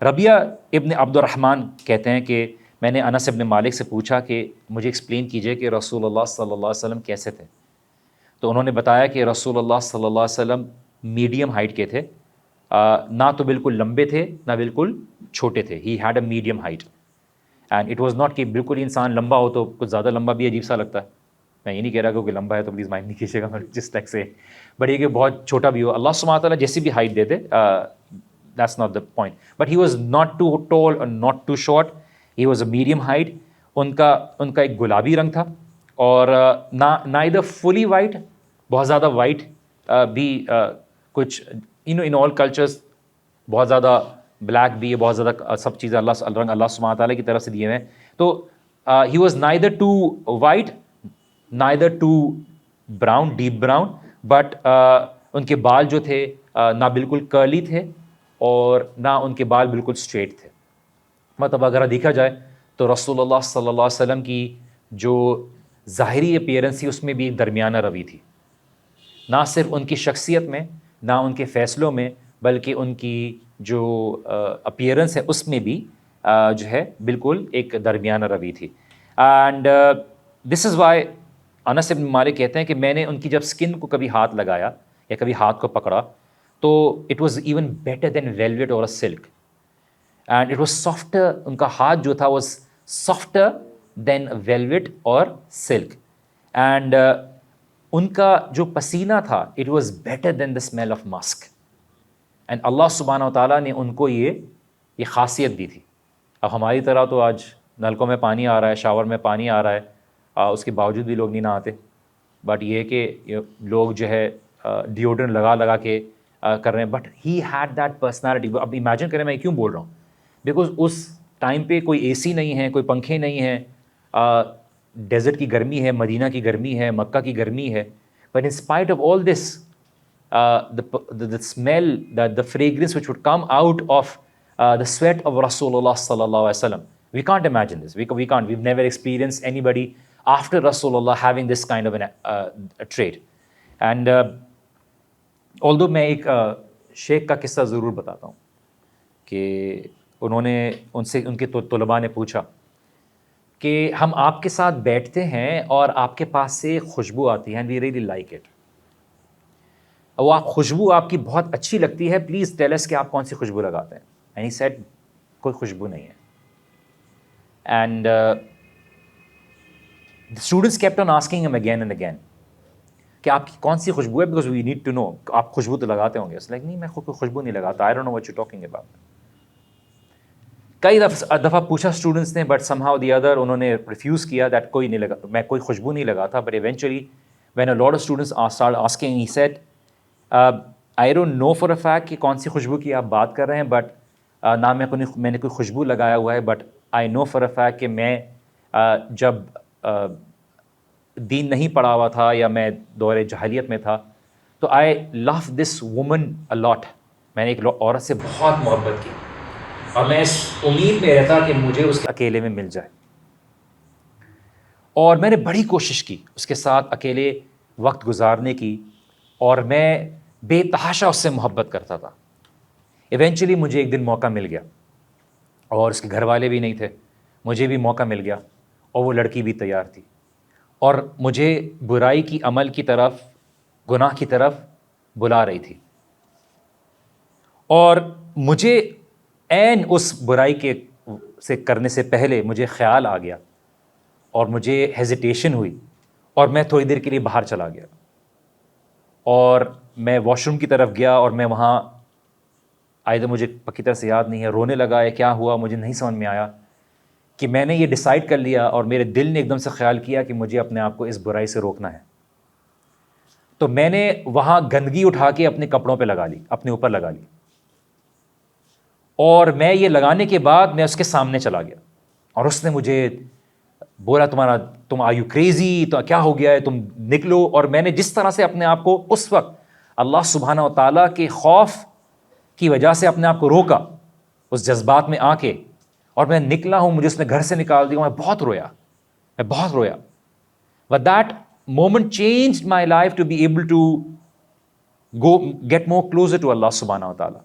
ربیہ ابن عبد الرحمن کہتے ہیں کہ میں نے انس ابن مالک سے پوچھا کہ مجھے ایکسپلین کیجئے کہ رسول اللہ صلی اللہ علیہ وسلم کیسے تھے, تو انہوں نے بتایا کہ رسول اللہ صلی اللہ علیہ وسلم میڈیم ہائٹ کے تھے, نہ تو بالکل لمبے تھے نہ بالکل چھوٹے تھے. He had a medium height and it was not کہ بالکل انسان لمبا ہو تو کچھ زیادہ لمبا بھی عجیب سا لگتا ہے. میں یہ نہیں کہہ رہا کہ لمبا ہے تو پلیز مائنڈ نہیں کیجیے گا جس ٹیک سے, بٹ یہ کہ بہت چھوٹا بھی ہو, اللہ سبحانہ تعالیٰ جیسی بھی ہائٹ دے دے, that's not the point. But he was not too tall or not too short, he was a medium height. ان کا ایک گلابی رنگ تھا, اور نائدر فلی وائٹ, بہت زیادہ وائٹ بھی, کچھ ان آل کلچرز بہت زیادہ بلیک بھی ہے, بہت زیادہ سب چیزیں رنگ اللہ سبحانہ تعالیٰ کی طرف سے دیے ہوئے ہیں. تو he was neither too white neither too brown, deep brown, but ان کے بال جو تھے نہ بالکل کرلی تھے اور نہ ان کے بال بالکل اسٹریٹ تھے. مطلب اگر دیکھا جائے تو رسول اللہ صلی اللہ علیہ وسلم کی جو ظاہری اپیئرنس تھی اس میں بھی ایک درمیانہ روی تھی, نہ صرف ان کی شخصیت میں نہ ان کے فیصلوں میں, بلکہ ان کی جو اپیئرنس ہے اس میں بھی جو ہے بالکل ایک درمیانہ روی تھی. And this is why Anas ibn مالک کہتے ہیں کہ میں نے ان کی جب اسکن کو کبھی ہاتھ لگایا یا کبھی ہاتھ کو پکڑا تو it was even better than velvet or silk, and it was softer, ان کا ہاتھ جو تھا was softer than velvet or silk. And ان کا جو پسینہ تھا it was better than the smell of musk. And اللہ سبحانہ و تعالیٰ نے ان کو یہ خاصیت دی تھی. اب ہماری طرح تو آج نلکوں میں پانی آ رہا ہے, شاور میں پانی آ رہا ہے, اس کے باوجود بھی لوگ نہیں نہاتے. بٹ یہ کہ لوگ جو ہے ڈیوڈرنٹ لگا کے کر رہے ہیں, but he had that personality. اب امیجن کریں میں کیوں بول رہا ہوں, بیکاز اس ٹائم پہ کوئی اے سی نہیں ہے, کوئی پنکھے نہیں ہیں, ڈیزرٹ کی گرمی ہے, مدینہ کی گرمی ہے, مکہ کی گرمی ہے, but in spite of all this the smell, the fragrance which would come out of the sweat of Rasulullah sallallahu alaihi wasallam, we can't imagine this. We can't. We've never experienced anybody after Rasulullah having this kind of a trait. And although میں ایک شیخ کا قصہ ضرور بتاتا ہوں کہ انہوں نے ان کے طلباء نے پوچھا کہ ہم آپ کے ساتھ بیٹھتے ہیں اور آپ کے پاس سے خوشبو آتی ہے, and we really like it. وہ خوشبو آپ کی بہت اچھی لگتی ہے, پلیز ٹیل اس کہ آپ کون سی خوشبو لگاتے ہیں. اینڈ ہی سیڈ کوئی خوشبو نہیں ہے. And the students kept on asking him again and again کہ آپ کی کون سی خوشبو ہے, because we need to know. آپ خوشبو تو لگاتے ہوں گے. اس نہیں, میں کوئی خوشبو نہیں لگاتا. I don't know what you're talking about. کئی دفعہ پوچھا اسٹوڈنٹس نے, بٹ somehow the other انہوں نے ریفیوز کیا that کوئی نہیں لگا, میں کوئی خوشبو نہیں لگاتا. But eventually when a lot of students started asking, he said I don't know for a fact کہ کون سی خوشبو کی آپ بات کر رہے ہیں، بٹ نہ میں نے کوئی خوشبو لگایا ہوا ہے، but I know for a fact کہ میں جب دین نہیں پڑھا ہوا تھا یا میں دور جاہلیت میں تھا تو آئی لو دس وومن الاٹ. میں نے ایک عورت سے بہت محبت کی اور میں اس امید میں رہتا کہ مجھے اس کے اکیلے میں مل جائے، اور میں نے بڑی کوشش کی اس کے ساتھ اکیلے وقت گزارنے کی، اور میں بے تحاشا اس سے محبت کرتا تھا. ایونچولی مجھے ایک دن موقع مل گیا، اور اس کے گھر والے بھی نہیں تھے، مجھے بھی موقع مل گیا، اور وہ لڑکی بھی تیار تھی، اور مجھے برائی کی عمل کی طرف، گناہ کی طرف بلا رہی تھی. اور مجھے عین اس برائی کے سے کرنے سے پہلے مجھے خیال آ گیا، اور مجھے ہیزیٹیشن ہوئی، اور میں تھوڑی دیر کے لیے باہر چلا گیا، اور میں واش روم کی طرف گیا، اور میں وہاں آئے مجھے پکی طرح سے یاد نہیں ہے، رونے لگا ہے کیا ہوا مجھے نہیں سمجھ میں آیا، کہ میں نے یہ ڈیسائیڈ کر لیا، اور میرے دل نے ایک دم سے خیال کیا کہ مجھے اپنے آپ کو اس برائی سے روکنا ہے. تو میں نے وہاں گندگی اٹھا کے اپنے کپڑوں پہ لگا لی، اپنے اوپر لگا لی، اور میں یہ لگانے کے بعد میں اس کے سامنے چلا گیا، اور اس نے مجھے بولا تم آر یو کریزی، تو کیا ہو گیا ہے، تم نکلو. اور میں نے جس طرح سے اپنے آپ کو اس وقت اللہ سبحانہ و تعالیٰ کے خوف کی وجہ سے اپنے آپ کو روکا اس جذبات میں آ کے، اور میں نکلا ہوں، مجھے اس نے گھر سے نکال دیا، میں بہت رویا. But that moment changed my life to be able to get more closer to Allah subhanahu wa ta'ala.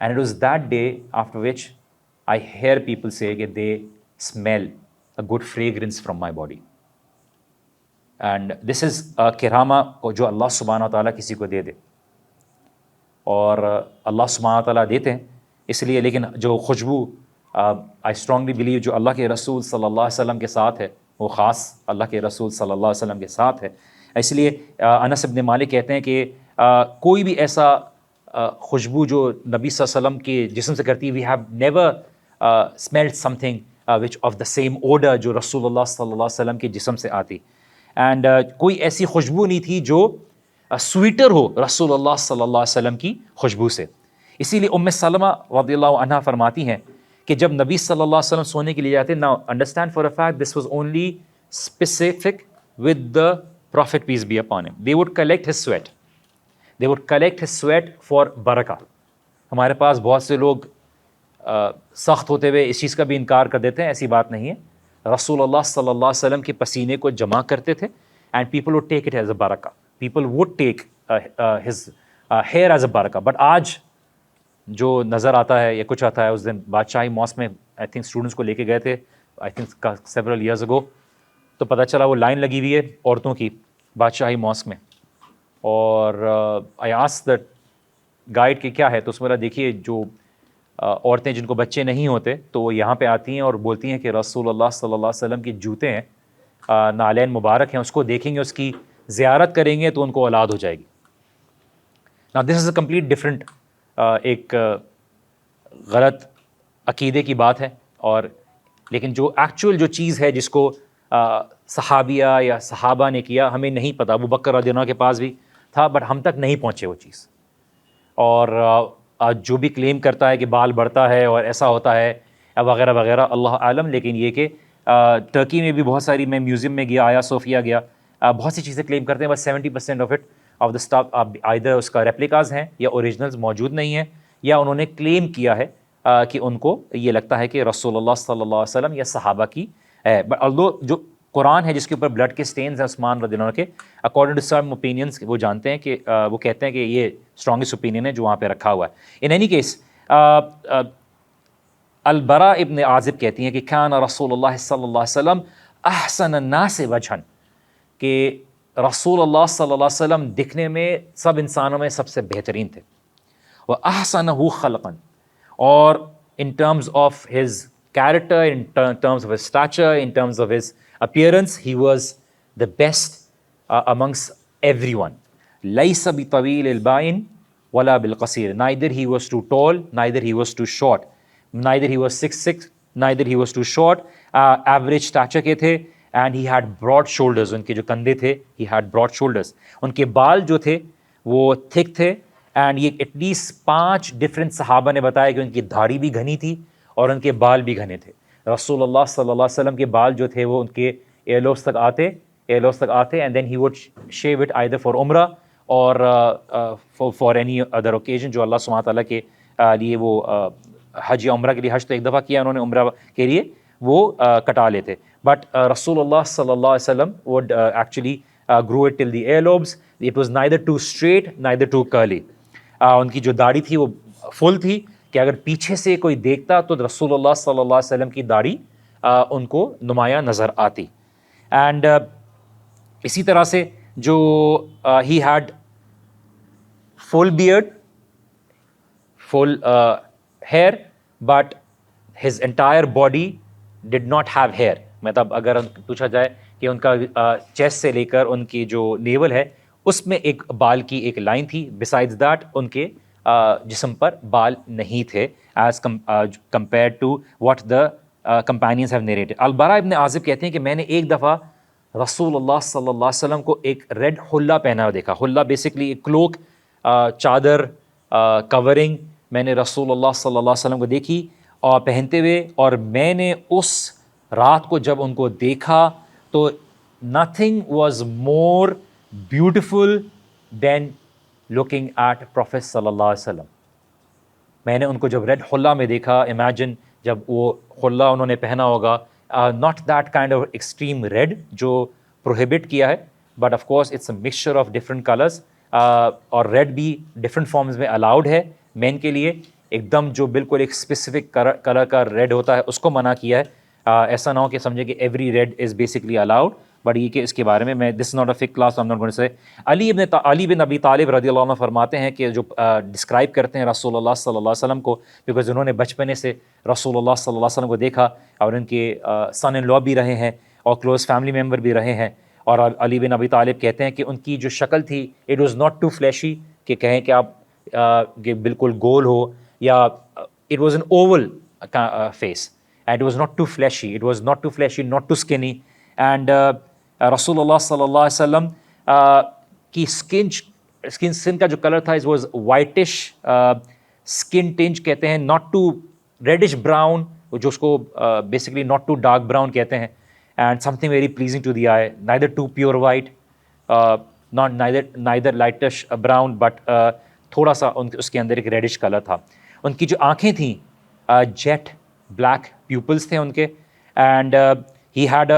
And it was that day after which I hear people say that they smell a good fragrance from my body. And this is a کرامہ جو اللہ سبحانہ و تعالیٰ کسی کو دے دے، اور اللہ سبحانہ و تعالیٰ دیتے ہیں اس لیے. لیکن جو خوشبو آئی اسٹرانگلی بلیو جو اللہ کے رسول صلی اللہ علیہ وسلم کے ساتھ ہے، وہ خاص اللہ کے رسول صلی اللہ علیہ وسلم کے ساتھ ہے. اس لیے انس بن مالک کہتے ہیں کہ کوئی بھی ایسا خوشبو جو نبی صلی اللہ علیہ وسلم کے جسم سے کرتی، we have never smelled something which of the same odour جو رسول اللہ صلی اللہ علیہ وسلم کے جسم سے آتی. اینڈ کوئی ایسی خوشبو نہیں تھی جو سویٹر ہو رسول اللہ صلی اللہ علیہ وسلم کی خوشبو سے. اسی لیے ام سلمہ رضی اللہ عنہا فرماتی ہیں کہ جب نبی صلی اللہ علیہ وسلم سونے کے لیے جاتے، نا understand for a fact this was only specific with the prophet peace be upon him. They would collect his sweat for برکہ. ہمارے پاس بہت سے لوگ سخت ہوتے ہوئے اس چیز کا بھی انکار کر دیتے ہیں، ایسی بات نہیں ہے. رسول اللہ صلی اللہ علیہ وسلم کے پسینے کو جمع کرتے تھے، and people would take it as a برکہ، people would take his hair as a برکہ. بٹ آج جو نظر آتا ہے یا کچھ آتا ہے، اس دن بادشاہی ماسک میں آئی تھنک اسٹوڈنٹس کو لے کے گئے تھے، I think several years ago, تو پتہ چلا وہ لائن لگی ہوئی ہے عورتوں کی بادشاہی ماسک میں. اور آئی آسک دیٹ گائیڈ کہ کیا ہے، تو اس میں دیکھیے جو عورتیں جن کو بچے نہیں ہوتے تو وہ یہاں پہ آتی ہیں اور بولتی ہیں کہ رسول اللہ صلی اللہ علیہ وسلم کے جوتے ہیں، نالین مبارک ہیں، اس کو دیکھیں گے، اس کی زیارت کریں گے تو ان کو اولاد ہو جائے گی. Now this is a complete different ایک غلط عقیدے کی بات ہے، اور لیکن جو ایکچوئل جو چیز ہے جس کو صحابیہ یا صحابہ نے کیا ہمیں نہیں پتہ. ابو بکر رضی اللہ عنہ کے پاس بھی تھا بٹ ہم تک نہیں پہنچے وہ چیز. اور جو بھی کلیم کرتا ہے کہ بال بڑھتا ہے اور ایسا ہوتا ہے وغیرہ وغیرہ، اللہ عالم. لیکن یہ کہ ٹرکی میں بھی بہت ساری، میں میوزیم میں گیا، آیا صوفیہ گیا، بہت سی چیزیں کلیم کرتے ہیں، بس 70% of it of the stuff either اس کا ریپلیکاز ہیں یا اوریجنلز موجود نہیں ہیں، یا انہوں نے کلیم کیا ہے کہ ان کو یہ لگتا ہے کہ رسول اللہ صلی اللہ علیہ وسلم یا صحابہ کی ہے. بٹ although جو قرآن ہے جس کے اوپر بلڈ کے سٹینز ہیں عثمان رضی اللہ عنہ کے، اکارڈنگ ٹو سم اوپینینس وہ جانتے ہیں کہ وہ کہتے ہیں کہ یہ اسٹرانگسٹ اوپینین ہے جو وہاں پہ رکھا ہوا ہے. ان اینی کیس البراء ابن عازب کہتی ہیں کہ کان رسول اللہ صلی اللہ علیہ وسلم احسن الناس وجھا، کہ رسول اللہ صلی اللہ علیہ وسلم دکھنے میں سب انسانوں میں سب سے بہترین تھے. وَأَحْسَنَهُ خَلْقًا، اور in terms of his character, in terms of his stature, in terms of his appearance, he was the best amongst everyone. لَيْسَ بِطَوِيلِ الْبَائِنِ وَلَا بِالْقَصِيرِ، neither he was too tall, neither he was too short, neither he was 6'6", neither he was too short. Average stature کے تھے. And he had broad shoulders, ان کے جو کندھے تھے، he had broad shoulders. ان کے بال جو تھے وہ تھک تھے، اینڈ یہ ایٹ لیسٹ 5 ڈفرینٹ صحابہ نے بتایا کہ ان کی داڑھی بھی گھنی تھی اور ان کے بال بھی گھنے تھے. رسول اللہ صلی اللہ علیہ وسلم کے بال جو تھے وہ ان کے ایلوز تک آتے and then he would shave it either for عمرہ اور فار اینی ادر اوکیزن جو اللہ سبحانہ تعالیٰ کے لیے وہ حج یا عمرہ کے لیے. حج تو ایک دفعہ کیا انہوں نے, عمرہ کے لیے وہ کٹا لیتے. بٹ رسول اللہ صلی اللہ علیہ وسلم would actually grew it till the earlobes. It was neither too straight neither too curly. ان کی جو داڑھی تھی وہ فل تھی کہ اگر پیچھے سے کوئی دیکھتا تو رسول اللہ صلی اللہ علیہ وسلم کی داڑھی ان کو نمایاں نظر آتی. اینڈ اسی طرح سے جو he had full beard, full hair, but his entire body did not have hair. مطلب اگر پوچھا جائے کہ ان کا چیسٹ سے لے کر ان کی جو نیول ہے اس میں ایک بال کی ایک لائن تھی, بسائڈز دیٹ ان کے جسم پر بال نہیں تھے as compare to what the companions have narrated. البراء ابن عازب کہتے ہیں کہ میں نے ایک دفعہ رسول اللہ صلی اللہ علیہ وسلم کو ایک ریڈ حلہ پہنا ہوا دیکھا. حلہ بیسکلی ایک کلوک, چادر, کورنگ. میں نے رسول اللہ صلی اللہ علیہ وسلم کو دیکھی اور پہنتے ہوئے, اور میں نے اس رات کو جب ان کو دیکھا تو nothing was more beautiful than looking at Prophet صلی اللہ علیہ وسلم. میں نے ان کو جب ریڈ حلہ میں دیکھا, امیجن جب وہ حلہ انہوں نے پہنا ہوگا, not that kind of extreme red جو prohibit کیا ہے, but of course it's a mixture of different colors, اور ریڈ بھی different forms میں allowed ہے مین کے لیے. ایک دم جو بالکل ایک اسپیسیفک کلر کا ریڈ ہوتا ہے اس کو منع کیا ہے. ایسا نہ ہو کہ سمجھے کہ every red is basically allowed, but یہ کہ اس کے بارے میں دس از ناٹ اے فک class, I am not going to say. علی بن ابی طالب رضی اللہ عنہ فرماتے ہیں کہ جو ڈسکرائب کرتے ہیں رسول اللہ صلی اللہ علیہ وسلم کو, بیکاز انہوں نے بچپنے سے رسول اللہ صلی اللہ علیہ وسلم کو دیکھا اور ان کے سن ان لا بھی رہے ہیں اور کلوز فیملی ممبر بھی رہے ہیں. اور علی بن ابی طالب کہتے ہیں کہ ان کی جو شکل تھی it was not too fleshy, کہ کہیں کہ آپ کہ بالکل گول ہو, یا it was an oval face, and it was not too fleshy, not too skinny. And رسول اللہ صلی اللہ علیہ وسلم کی اسکن کا جو کلر تھا it was whitish skin tinge کہتے ہیں, not too reddish brown, جو اس کو basically not too dark brown کہتے ہیں, and something very pleasing to the eye, neither too pure white, neither lightish brown, but تھوڑا سا اس کے اندر ایک ریڈش کلر تھا. ان کی جو آنکھیں تھیں جیٹ بلیک پیوپلس تھے ان کے, and he had a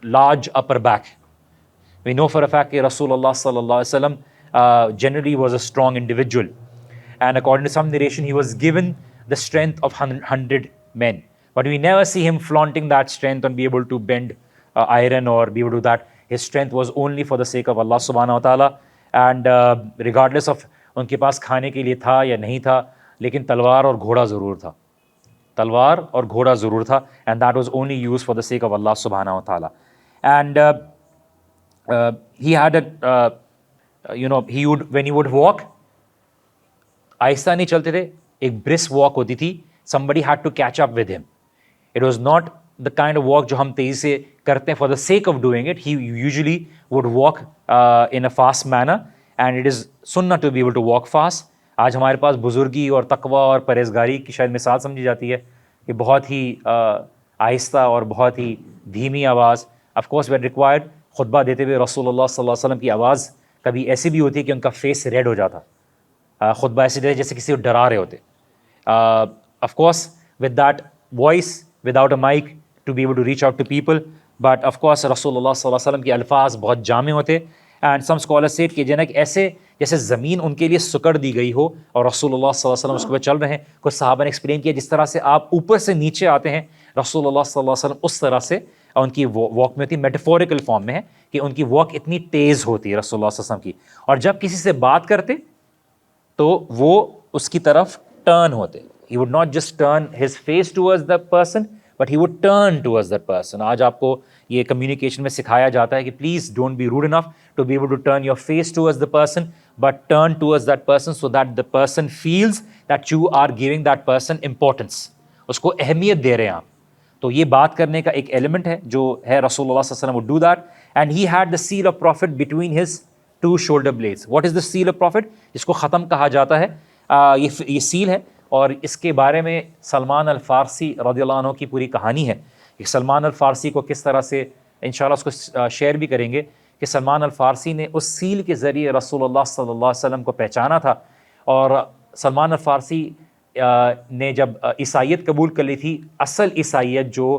large upper back. We know for a fact کہ رسول اللہ صلی اللہ علیہ وسلم generally was a strong individual, and according to some narration he was given the strength of 100 men, but we never see him flaunting that strength and be able to bend iron or be able to do that. His strength was only for the sake of Allah subhanahu wa ta'ala, and regardless of ان کے پاس کھانے کے لیے تھا یا نہیں تھا, لیکن تلوار اور گھوڑا ضرور تھا, and that was only used for the sake of Allah subhanahu wa ta'ala. And he had a when he would walk, آہستہ نہیں چلتے تھے, ایک brisk walk ہوتی تھی, somebody had to catch up with him. It was not the kind of walk جو ہم تیزی سے کرتے ہیں for the sake of doing it. He usually would walk in a fast manner, and it is sunnah to be able to walk fast. آج ہمارے پاس بزرگی اور تقوی اور پرہیزگاری کی شاید مثال سمجھی جاتی ہے کہ بہت ہی آہستہ اور بہت ہی دھیمی آواز. Of course we are required. خطبہ دیتے ہوئے رسول اللہ صلی اللہ علیہ وسلم کی آواز کبھی ایسی بھی ہوتی ہے کہ ان کا فیس ریڈ ہو جاتا, خطبہ ایسے دیتے جیسے کسی کو ڈرا رہے ہوتے. Of course with that voice, without a mic, to be able to reach out to people, but of course رسول اللہ صلی اللہ علیہ وسلم کے الفاظ بہت جامع ہوتے. اینڈ سم اسکالرز سیڈ کہ جنہیں ایسے جیسے زمین ان کے لیے سکڑ دی گئی ہو اور رسول اللہ صلی اللہ علیہ وسلم اس کے اوپر چل رہے ہیں. کچھ صحابہ نے ایکسپلین کیا جس طرح سے آپ اوپر سے نیچے آتے ہیں رسول اللہ صلی اللہ علیہ وسلم اس طرح سے ان کی واک میں ہوتی ہے. میٹافوریکل فارم میں ہے کہ ان کی واک اتنی تیز ہوتی ہے رسول اللہ صلی اللہ علیہ وسلم کی, اور جب کسی سے بات کرتے تو وہ اس کی طرف ٹرن ہوتے. He would not just turn his face towards the person, but he would turn towards that person. آج آپ کو یہ کمیونیکیشن میں سکھایا جاتا ہے کہ please don't be rude enough to be able to turn your face towards the person, but turn towards that person so that the person feels that you are giving that person importance. اس کو اہمیت دے رہے ہیں آپ. تو یہ بات کرنے کا ایک ایلیمنٹ ہے جو ہے رسول اللہ صلی اللہ علیہ وسلم would do that, and he had the seal of prophet between his 2 shoulder blades. What is the seal of Prophet? اس کو ختم کہا جاتا ہے. یہ سیل ہے, اور اس کے بارے میں سلمان الفارسی رضی اللہ عنہ کی پوری کہانی ہے کہ سلمان الفارسی کو کس طرح سے, انشاءاللہ اس کو شیئر بھی کریں گے, کہ سلمان الفارسی نے اس سیل کے ذریعے رسول اللہ صلی اللہ علیہ وسلم کو پہچانا تھا. اور سلمان الفارسی نے جب عیسائیت قبول کر لی تھی, اصل عیسائیت جو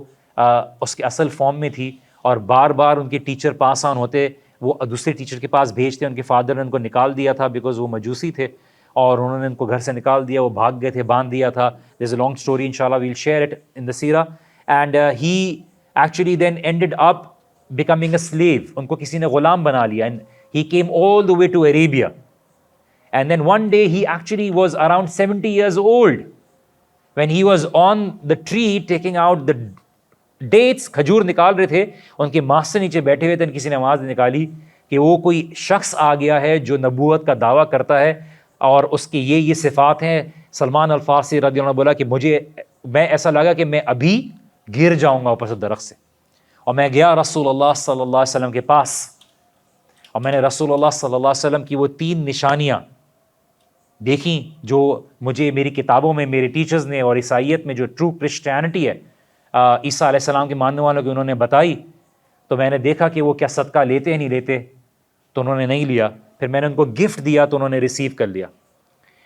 اس کے اصل فارم میں تھی, اور بار بار ان کے ٹیچر پاس آن ہوتے, وہ دوسرے ٹیچر کے پاس بھیجتے, ان کے فادر نے ان کو نکال دیا تھا بیکاز وہ مجوسی تھے, اور انہوں نے ان کو گھر سے نکال دیا, وہ بھاگ گئے تھے, باندھ دیا تھا. There is a long story, انشاءاللہ we'll share it in the سیرہ. And he actually then ended up becoming a slave, ان کو کسی نے غلام بنا لیا, and he came all the way to Arabia. And then one day he actually was around 70 years old when he was on the tree taking out the dates. کھجور نکال رہے تھے, ان کے ماسٹر نیچے بیٹھے ہوئے تھے, کسی نے آواز نکالی کہ وہ کوئی شخص آ گیا ہے جو نبوت کا دعویٰ کرتا ہے اور اس کی یہ صفات ہیں. سلمان الفارسی رضی اللہ عنہ بولا کہ میں ایسا لگا کہ میں ابھی گر جاؤں گا اوپر سے درخت سے, اور میں گیا رسول اللہ صلی اللہ علیہ وسلم کے پاس, اور میں نے رسول اللہ صلی اللہ علیہ وسلم کی وہ 3 نشانیاں دیکھیں جو مجھے میری کتابوں میں میرے ٹیچرز نے, اور عیسائیت میں جو ٹرو کرسچینٹی ہے عیسیٰ علیہ السلام کے ماننے والوں کی, انہوں نے بتائی. تو میں نے دیکھا کہ وہ کیا صدقہ لیتے ہیں نہیں لیتے, تو انہوں نے نہیں لیا. پھر میں نے ان کو گفٹ دیا تو انہوں نے ریسیو کر لیا.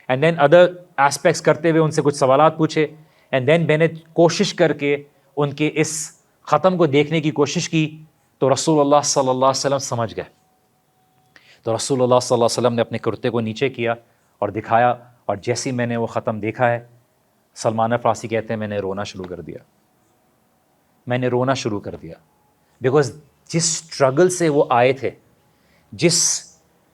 اینڈ دین ادر ایسپیکٹس کرتے ہوئے ان سے کچھ سوالات پوچھے, اینڈ دین میں نے کوشش کر کے ان کے اس ختم کو دیکھنے کی کوشش کی, تو رسول اللہ صلی اللہ علیہ وسلم سمجھ گئے. تو رسول اللہ صلی اللہ علیہ وسلم نے اپنے کرتے کو نیچے کیا اور دکھایا, اور جیسے میں نے وہ ختم دیکھا ہے, سلمان الفارسی کہتے ہیں میں نے رونا شروع کر دیا. میں نے رونا شروع کر دیا بیکاز جس اسٹرگل سے وہ آئے تھے, جس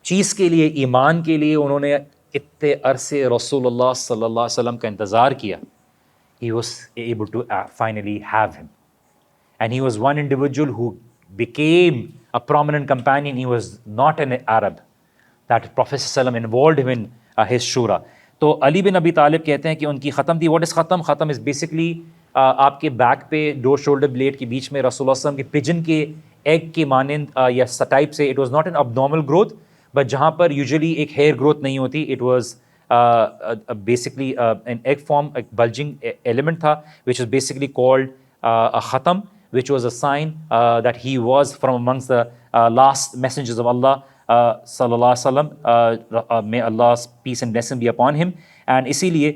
چیز کے لیے, ایمان کے لیے انہوں نے اتنے عرصے رسول اللہ صلی اللہ علیہ وسلم کا انتظار کیا, he was able to finally have him. And he was one individual who became a prominent companion. He was not an Arab. That Prophet ﷺ involved him in his shura. تو علی بن ابی طالب کہتے ہیں کہ ان کی ختم تھی. واٹ از ختم؟ ختم از بیسکلی آپ کے بیک پہ 2 شولڈر بلیڈ کے بیچ میں رسول اللہ صلی اللہ علیہ وسلم کے پجن کے ایگ کے مانند یا ٹائپ سے, it was not an abnormal growth, but جہاں پر یوزلی ایک ہیئر گروتھ نہیں ہوتی, it was basically an egg form, ایک بلجنگ ایلیمنٹ تھا, وچ از بیسکلی کالڈ ختم, which was a sign that he was from amongst the last messengers of Allah sallallahu alaihi wasallam. May Allah's peace and blessing be upon him. And اسی لیے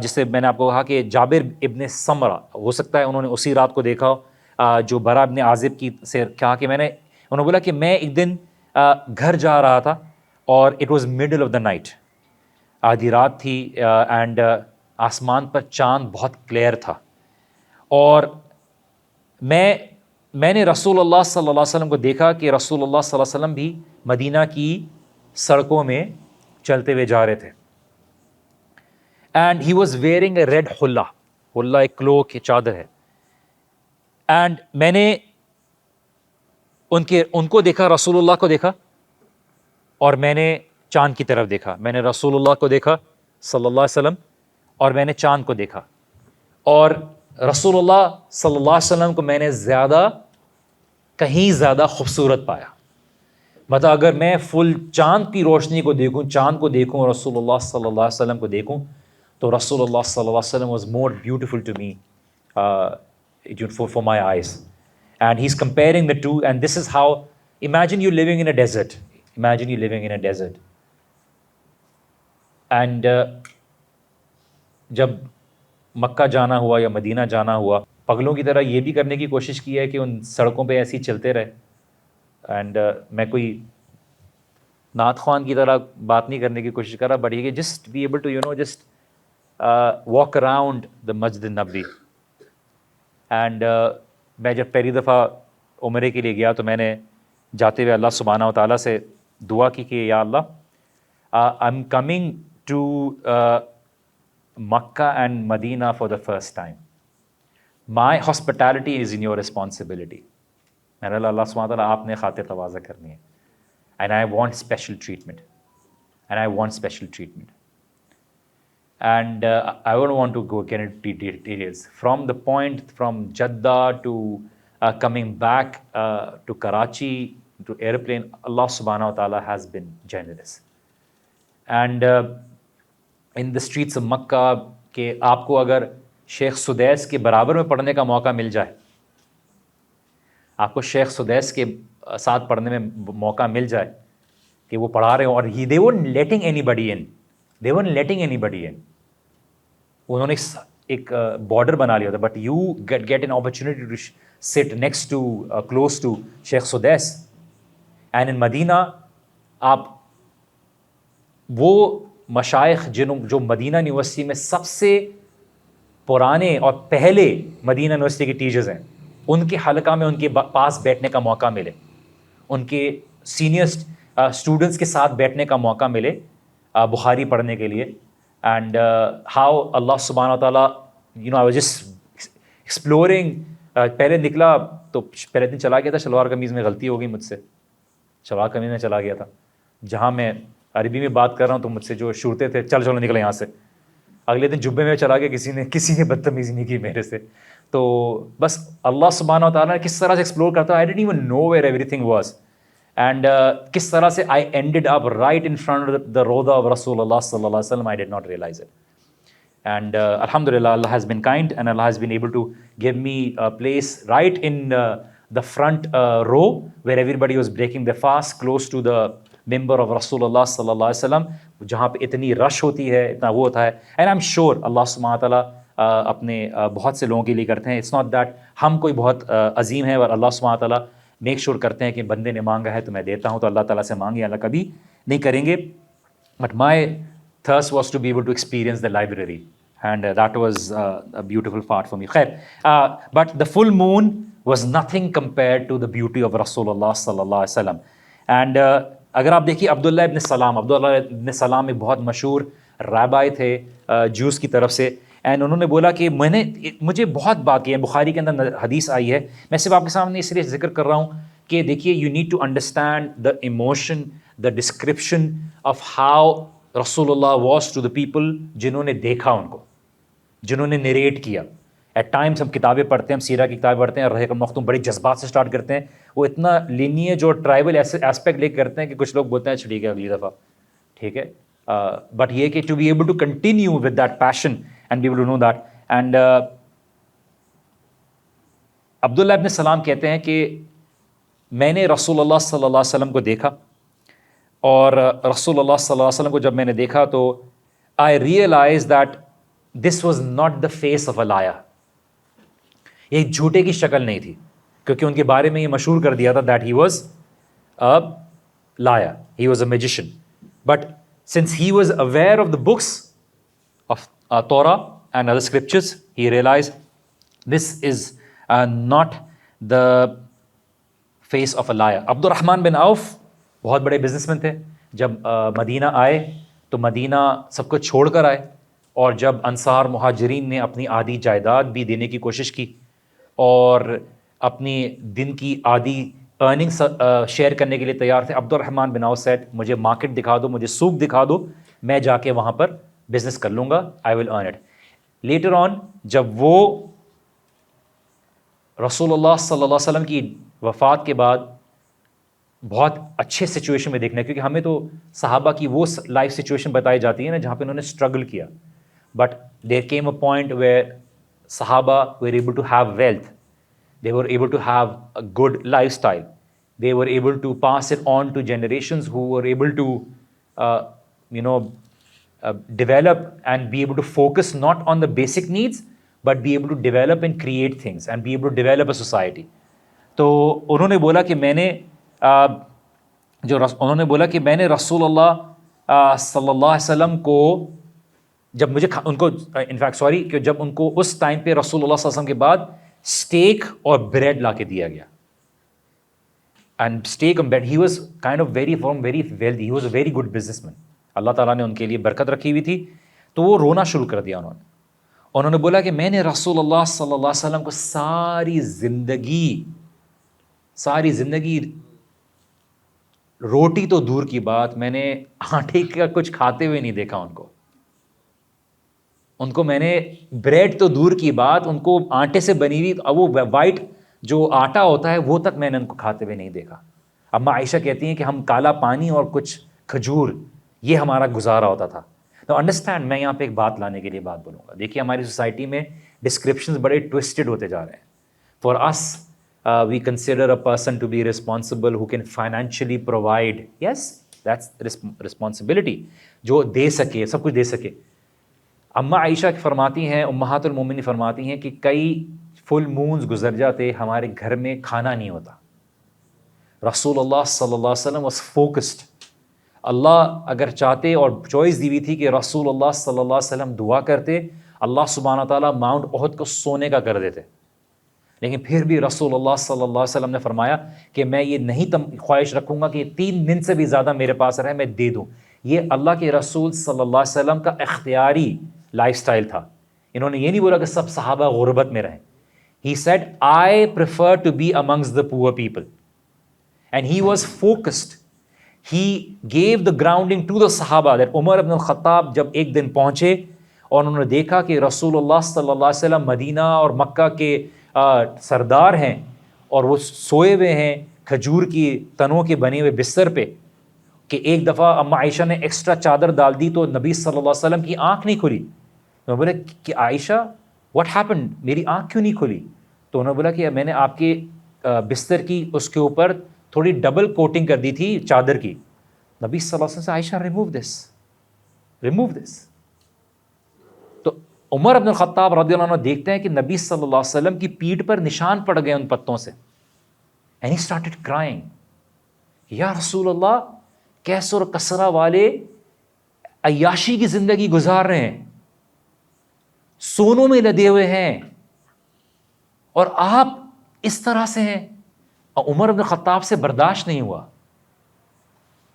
جس سے میں نے آپ کو کہا کہ جابر ابن سمرہ, ہو سکتا ہے انہوں نے اسی رات کو دیکھا جو برا ابن عازب کی سے کہا کہ انہوں نے بولا کہ میں ایک دن گھر جا رہا تھا, اور it was middle of the night, آدھی رات تھی, اینڈ آسمان پر چاند بہت کلیئر تھا, اور میں نے رسول اللہ صلی اللہ علیہ وسلم کو دیکھا کہ رسول اللہ صلی اللہ علیہ وسلم بھی مدینہ کی سڑکوں میں چلتے ہوئے جا رہے تھے. And he was wearing a red حلہ, حلہ ایک کلوک, چادر ہے. اینڈ میں نے ان کو دیکھا, رسول اللہ کو دیکھا, اور میں نے چاند کی طرف دیکھا. میں نے رسول اللہ کو دیکھا صلی اللہ علیہ وسلم, اور میں نے چاند کو دیکھا. اور رسول اللہ صلی اللہ علیہ وسلم کو میں نے کہیں زیادہ خوبصورت پایا. مطلب اگر میں فل چاند کی روشنی کو دیکھوں, چاند کو دیکھوں, رسول اللہ صلی اللہ علیہ وسلم کو دیکھوں, تو رسول اللہ صلی اللہ علیہ وسلم was more beautiful to me for my eyes. And he's comparing the two, and this is how, imagine you living in a desert. Imagine you living in a desert. And جب مکہ جانا ہوا یا مدینہ جانا ہوا, پگلوں کی طرح یہ بھی کرنے کی کوشش کی ہے کہ ان سڑکوں پہ ایسے ہی چلتے رہے. اینڈ میں کوئی نعت خوان کی طرح بات نہیں کرنے کی کوشش کر رہا, بٹ یہ کہ just be able to just walk around the مسجد نبوی. اینڈ میں جب پہلی دفعہ عمرے کے لیے گیا تو میں نے جاتے ہوئے اللہ سبحانہ و تعالیٰ سے دعا کی کہ یا اللہ, I am coming to Makkah and Medina for the first time. My hospitality is in your responsibility. میرا اللہ سبحانہ وتعالیٰ آپ نے خاطر تواضع کرنی ہے. And I want special treatment. And I don't want to go get into details. From the point from Jeddah to coming back to Karachi, to airplane, Allah subhanahu wa ta'ala has been generous. And in the streets of Makkah کہ آپ کو اگر شیخ سدیس کے برابر میں پڑھنے کا موقع مل جائے، آپ کو شیخ سدیس کے ساتھ پڑھنے میں موقع مل جائے کہ وہ پڑھا رہے ہوں اور they weren't letting anybody in, they weren't letting anybody in. انہوں نے ایک بارڈر بنا لیا تھا, but you get an opportunity to sit next to close to Sheikh Sudais. And ان مدینہ آپ وہ مشائخ جو مدینہ یونیورسٹی میں سب سے پرانے اور پہلے مدینہ یونیورسٹی کے ٹیچرز ہیں, ان کے حلقہ میں ان کے پاس بیٹھنے کا موقع ملے, ان کے سینئر اسٹوڈنٹس کے ساتھ بیٹھنے کا موقع ملے بخاری پڑھنے کے لیے. اینڈ ہاؤ اللہ سبحانہ تعالیٰ آئی واز جسٹ ایکسپلورنگ. پہلے نکلا تو پہلے دن چلا گیا تھا شلوار قمیض میں, غلطی ہو گئی مجھ سے, شلوار قمیض میں چلا گیا تھا. جہاں میں عربی میں بات کر رہا ہوں تو مجھ سے جو شورتے تھے چل چلو نکلے یہاں سے. اگلے دن جبے میں چلا گیا, کسی نے بدتمیزی نہیں کی میرے سے. تو بس اللہ سبحانہ تعالیٰ نے کس طرح سے ایکسپلور کرتا ہے, I don't even know where everything was. And کس طرح سے I ended up right in front of the روضہ آف رسول اللہ صلی اللہ علیہ وسلم, I did not realise it. And alhamdulillah, Allah has been kind and Allah has been able to give me a place right in the front row where everybody was breaking their fast, close to the member of Rasulullah sallallahu alaihi wasallam, jahan pe itni rush hoti hai, itna wo hota hai. And I'm sure Allah subhanahu wa ta'ala apne bahut se logon ke liye karte hain. It's not that hum koi bahut azim hai, اور Allah subhanahu wa ta'ala make sure کرتے ہیں کہ بندے نے مانگا ہے تو میں دیتا ہوں, تو اللہ تعالیٰ سے مانگے اللہ کبھی نہیں کریں گے. But my thirst was to be able to experience the library, and that was a beautiful part for me. But the full moon was nothing compared to the beauty of Rasulullah sallallahu alaihi wasallam. And اگر آپ دیکھیے عبداللہ ابن سلام ایک بہت مشہور رابع تھے جوز کی طرف سے, اینڈ انہوں نے بولا کہ مجھے بہت بات کی ہے, بخاری کے اندر حدیث آئی ہے, میں صرف آپ کے سامنے اس لیے ذکر کر رہا ہوں کہ دیکھیے you need to understand the emotion, the description of how رسول اللہ واز ٹو دا پیپل جنہوں نے دیکھا ان کو, جنہوں نے نریٹ کیا. ایٹ ٹائمس ہم کتابیں پڑھتے ہیں, ہم سیرہ کی کتابیں پڑھتے ہیں, رہے کا مختوم بڑے جذبات سے اسٹارٹ کرتے ہیں, وہ اتنا لینیج اور ٹرائبل ایسپیکٹ لے کے کرتے ہیں کہ کچھ لوگ بولتے ہیں ٹھیک ہے اگلی دفعہ ٹھیک ہے. بٹ یہ کہ to be able to continue with that passion and be able to know that. And عبداللہ ابن سلام کہتے ہیں کہ میں نے رسول اللہ صلی اللہ علیہ وسلم کو دیکھا, اور رسول اللہ صلی اللہ علیہ وسلم کو جب میں نے دیکھا تو I realise that this was not the face of a liar. یہ جھوٹے کی شکل نہیں تھی, کیونکہ ان کے بارے میں یہ مشہور کر دیا تھا that he was a liar, he was a magician. But since he was aware of the books of Torah and other scriptures, he realise this is not the face of a liar. عبد الرحمن بن عوف بہت بڑے business man تھے. جب مدینہ آئے تو مدینہ سب کو چھوڑ کر آئے, اور جب انصار مہاجرین نے اپنی آدھی جائیداد بھی دینے کی کوشش کی اور اپنی دن کی آدھی ارننگ شیئر کرنے کے لیے تیار تھے, عبد الرحمن بن عوف سیڈ مجھے مارکیٹ دکھا دو, مجھے سوق دکھا دو, میں جا کے وہاں پر بزنس کر لوں گا, آئی ول ارن اٹ. لیٹر آن جب وہ رسول اللہ صلی اللہ علیہ وسلم کی وفات کے بعد بہت اچھے سچویشن میں دیکھنا ہے, کیونکہ ہمیں تو صحابہ کی وہ لائف سچویشن بتائی جاتی ہے نا جہاں پہ انہوں نے اسٹرگل کیا. But there came a point where Sahaba were able to have wealth. They were able to have a good lifestyle. They were able to pass it on to generations who were able to, develop and be able to focus not on the basic needs, but be able to develop and create things and be able to develop a society. تو انہوں نے بولا کہ میں نے رسول اللہ صلی اللہ علیہ وسلم کو جب مجھے ان کو کہ جب ان کو اس ٹائم پہ رسول اللہ صلی اللہ علیہ وسلم کے بعد اسٹیک اور بریڈ لا کے دیا گیا, and steak or bread, he was kind of very wealthy, he was a very good businessman. اللہ تعالیٰ نے ان کے لیے برکت رکھی ہوئی تھی. تو وہ رونا شروع کر دیا انہوں نے بولا کہ میں نے رسول اللہ صلی اللہ علیہ وسلم کو ساری زندگی روٹی تو دور کی بات, میں نے آٹے کا کچھ کھاتے ہوئے نہیں دیکھا ان کو میں نے بریڈ تو دور کی بات, ان کو آٹے سے بنی ہوئی وہ وائٹ جو آٹا ہوتا ہے وہ تک میں نے ان کو کھاتے ہوئے نہیں دیکھا. اماں عائشہ کہتی ہیں کہ ہم کالا پانی اور کچھ کھجور یہ ہمارا گزارا ہوتا تھا. تو انڈرسٹینڈ, میں یہاں پہ ایک بات لانے کے لیے بات بولوں گا. دیکھیے ہماری سوسائٹی میں ڈسکرپشنز بڑے ٹوسٹڈ ہوتے جا رہے ہیں. For us we consider a person to be responsible who can financially provide, yes that's responsibility, جو دے سکے, سب کچھ دے سکے. اماں عائشہ فرماتی ہیں, امہات المومنین فرماتی ہیں کہ کئی فل مونز گزر جاتے ہمارے گھر میں کھانا نہیں ہوتا. رسول اللہ صلی اللہ علیہ وسلم واز فوکسڈ. اللہ اگر چاہتے اور چوائس دی ہوئی تھی کہ رسول اللہ صلی اللہ علیہ وسلم دعا کرتے, اللہ سبحانہ تعالیٰ ماؤنٹ احد کو سونے کا کر دیتے, لیکن پھر بھی رسول اللہ صلی اللہ علیہ وسلم نے فرمایا کہ میں یہ نہیں خواہش رکھوں گا کہ 3 دن سے بھی زیادہ میرے پاس رہے, میں دے دوں. یہ اللہ کے رسول صلی اللہ علیہ وسلم کا اختیاری لائف سٹائل تھا. انہوں نے یہ نہیں بولا کہ سب صحابہ غربت میں رہیں. He said, I prefer to be amongst the poor people. And he was focused. He gave the grounding to the Sahaba that عمر ابن الخطاب جب ایک دن پہنچے اور انہوں نے دیکھا کہ رسول اللہ صلی اللہ علیہ وسلم مدینہ اور مکہ کے سردار ہیں اور وہ سوئے ہوئے ہیں کھجور کی تنوں کے بنے ہوئے بستر پہ, کہ ایک دفعہ اماں عائشہ نے ایکسٹرا چادر ڈال دی تو نبی صلی اللہ علیہ وسلم کی آنکھ نہیں کھلی. تو میں بولے کہ عائشہ واٹ ہیپنڈ, میری آنکھ کیوں نہیں کھلی؟ تو انہوں نے بولا کہ میں نے آپ کے بستر کی اس کے اوپر تھوڑی ڈبل کوٹنگ کر دی تھی چادر کی. نبی صلی اللہ علیہ وسلم سے عائشہ ریموو دس. تو عمر ابن الخطاب رضی اللہ عنہ دیکھتے ہیں کہ نبی صلی اللہ علیہ وسلم کی پیٹھ پر نشان پڑ گئے ان پتوں سے. اینڈ ہی اسٹارٹڈ کرائنگ, یا رسول اللہ کیسر اور کسرا والے عیاشی کی زندگی گزار رہے ہیں, سونوں میں لدے ہوئے ہیں, اور آپ اس طرح سے ہیں. اور عمر بن خطاب سے برداشت نہیں ہوا,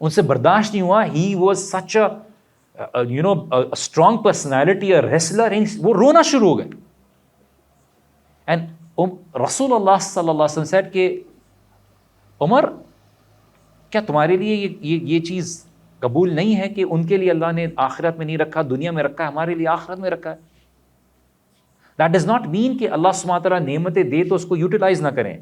ان سے برداشت نہیں ہوا. He was such a strong personality, a wrestler. وہ رونا شروع ہو گئے. اینڈ رسول اللہ صلی اللہ علیہ وسلم سیڈ کہ عمر کیا تمہارے لیے یہ چیز قبول نہیں ہے کہ ان کے لیے اللہ نے آخرت میں نہیں رکھا, دنیا میں رکھا ہے, ہمارے لیے آخرت میں رکھا ہے. دیٹ ڈز ناٹ مین کہ اللہ سبحانہ تعالیٰ نعمتیں دے تو اس کو یوٹیلائز نہ کریں.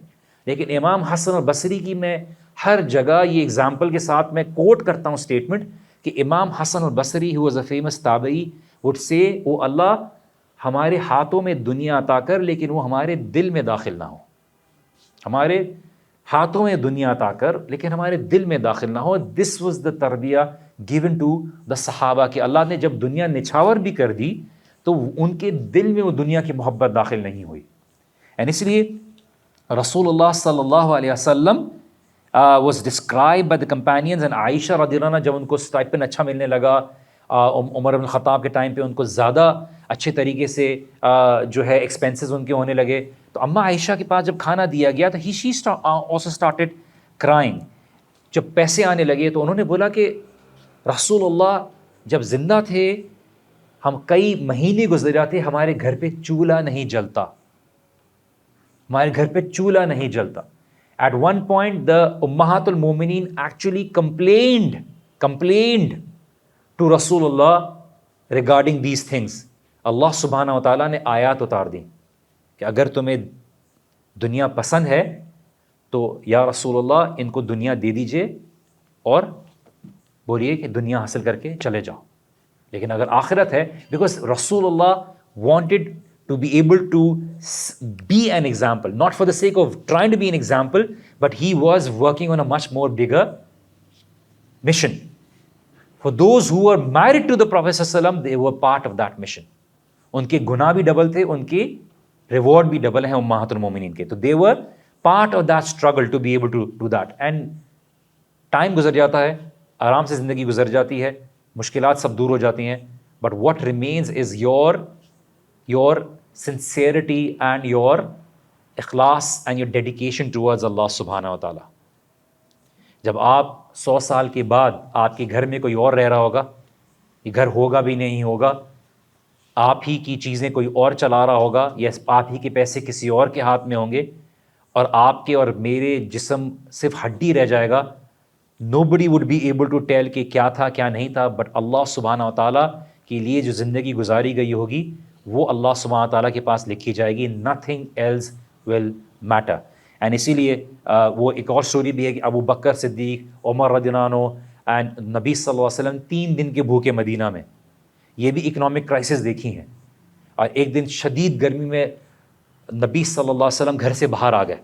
لیکن امام حسن البصری کی میں ہر جگہ یہ ایگزامپل کے ساتھ میں کوٹ کرتا ہوں اسٹیٹمنٹ کہ امام حسن البصری who was a famous تابعی would say, او اللہ ہمارے ہاتھوں میں دنیا عطا کر لیکن وہ ہمارے دل میں داخل نہ ہو. ہمارے ہاتھوں میں دنیا عطا کر لیکن ہمارے دل میں داخل نہ ہو. دس واز دا تربیہ given to the صحابہ کہ اللہ نے جب دنیا نچھاور بھی کر دی تو ان کے دل میں وہ دنیا کی محبت داخل نہیں ہوئی. اینڈ اس لیے رسول اللہ صلی اللہ علیہ وسلم was described by the companions, and عائشہ رضی اللہ عنہ جب ان کو اسٹائپن اچھا ملنے لگا, عمر بن خطاب کے ٹائم پہ ان کو زیادہ اچھے طریقے سے جو ہے ایکسپینسز ان کے ہونے لگے, تو اماں عائشہ کے پاس جب کھانا دیا گیا تو she also started crying. جب پیسے آنے لگے تو انہوں نے بولا کہ رسول اللہ جب زندہ تھے ہم کئی مہینے گزر جاتے ہمارے گھر پہ چولہا نہیں جلتا, ہمارے گھر پہ چولہا نہیں جلتا. At one point the Ummahat al-Mu'mineen actually complained to Rasulullah regarding these things. اللہ سبحانہ و تعالیٰ نے آیات اتار دی کہ اگر تمہیں دنیا پسند ہے تو یا رسول اللہ ان کو دنیا دے دیجئے اور بولیے کہ دنیا حاصل کر کے چلے جاؤ. لیکن اگر آخرت ہے, بیکاز رسول اللہ wanted to be able to be an example, not for the sake of trying to be an example, but he was working on a much more bigger mission. For those who were married to the Prophet ﷺ, they were part of that mission. ان کے گناہ بھی double تھے, ان کی reward بھی double ہیں امہات المومنین کے. تو they were part of that struggle to be able to do that. And time گزر جاتا ہے, آرام سے زندگی گزر جاتی ہے, مشکلات سب دور ہو جاتی ہیں, but what remains is your sincerity and your ikhlas and your dedication towards Allah subhanahu wa ta'ala. جب آپ 100 سال کے بعد آپ کے گھر میں کوئی اور رہ رہا ہوگا, یہ گھر ہوگا بھی نہیں ہوگا, آپ ہی کی چیزیں کوئی اور چلا رہا ہوگا, یا آپ ہی کے پیسے کسی اور کے ہاتھ میں ہوں گے, اور آپ کے اور میرے جسم صرف ہڈی رہ جائے گا. nobody would be able to tell کہ کیا تھا کیا نہیں تھا, بٹ اللہ سبحانہ و تعالیٰ کے لیے جو زندگی گزاری گئی ہوگی وہ اللہ سبحانہ و تعالیٰ کے پاس لکھی جائے گی. nothing else will matter. And اسی لیے وہ ایک اور سٹوری بھی ہے کہ ابو بکر صدیق، عمر رضی اللہ عنہ اینڈ نبی صلی اللہ علیہ وسلم 3 دن کے بھوکے مدینہ میں. یہ بھی اکنامک کرائسس دیکھی ہیں. اور ایک دن شدید گرمی میں نبی صلی اللہ علیہ وسلم گھر سے باہر آ گئے.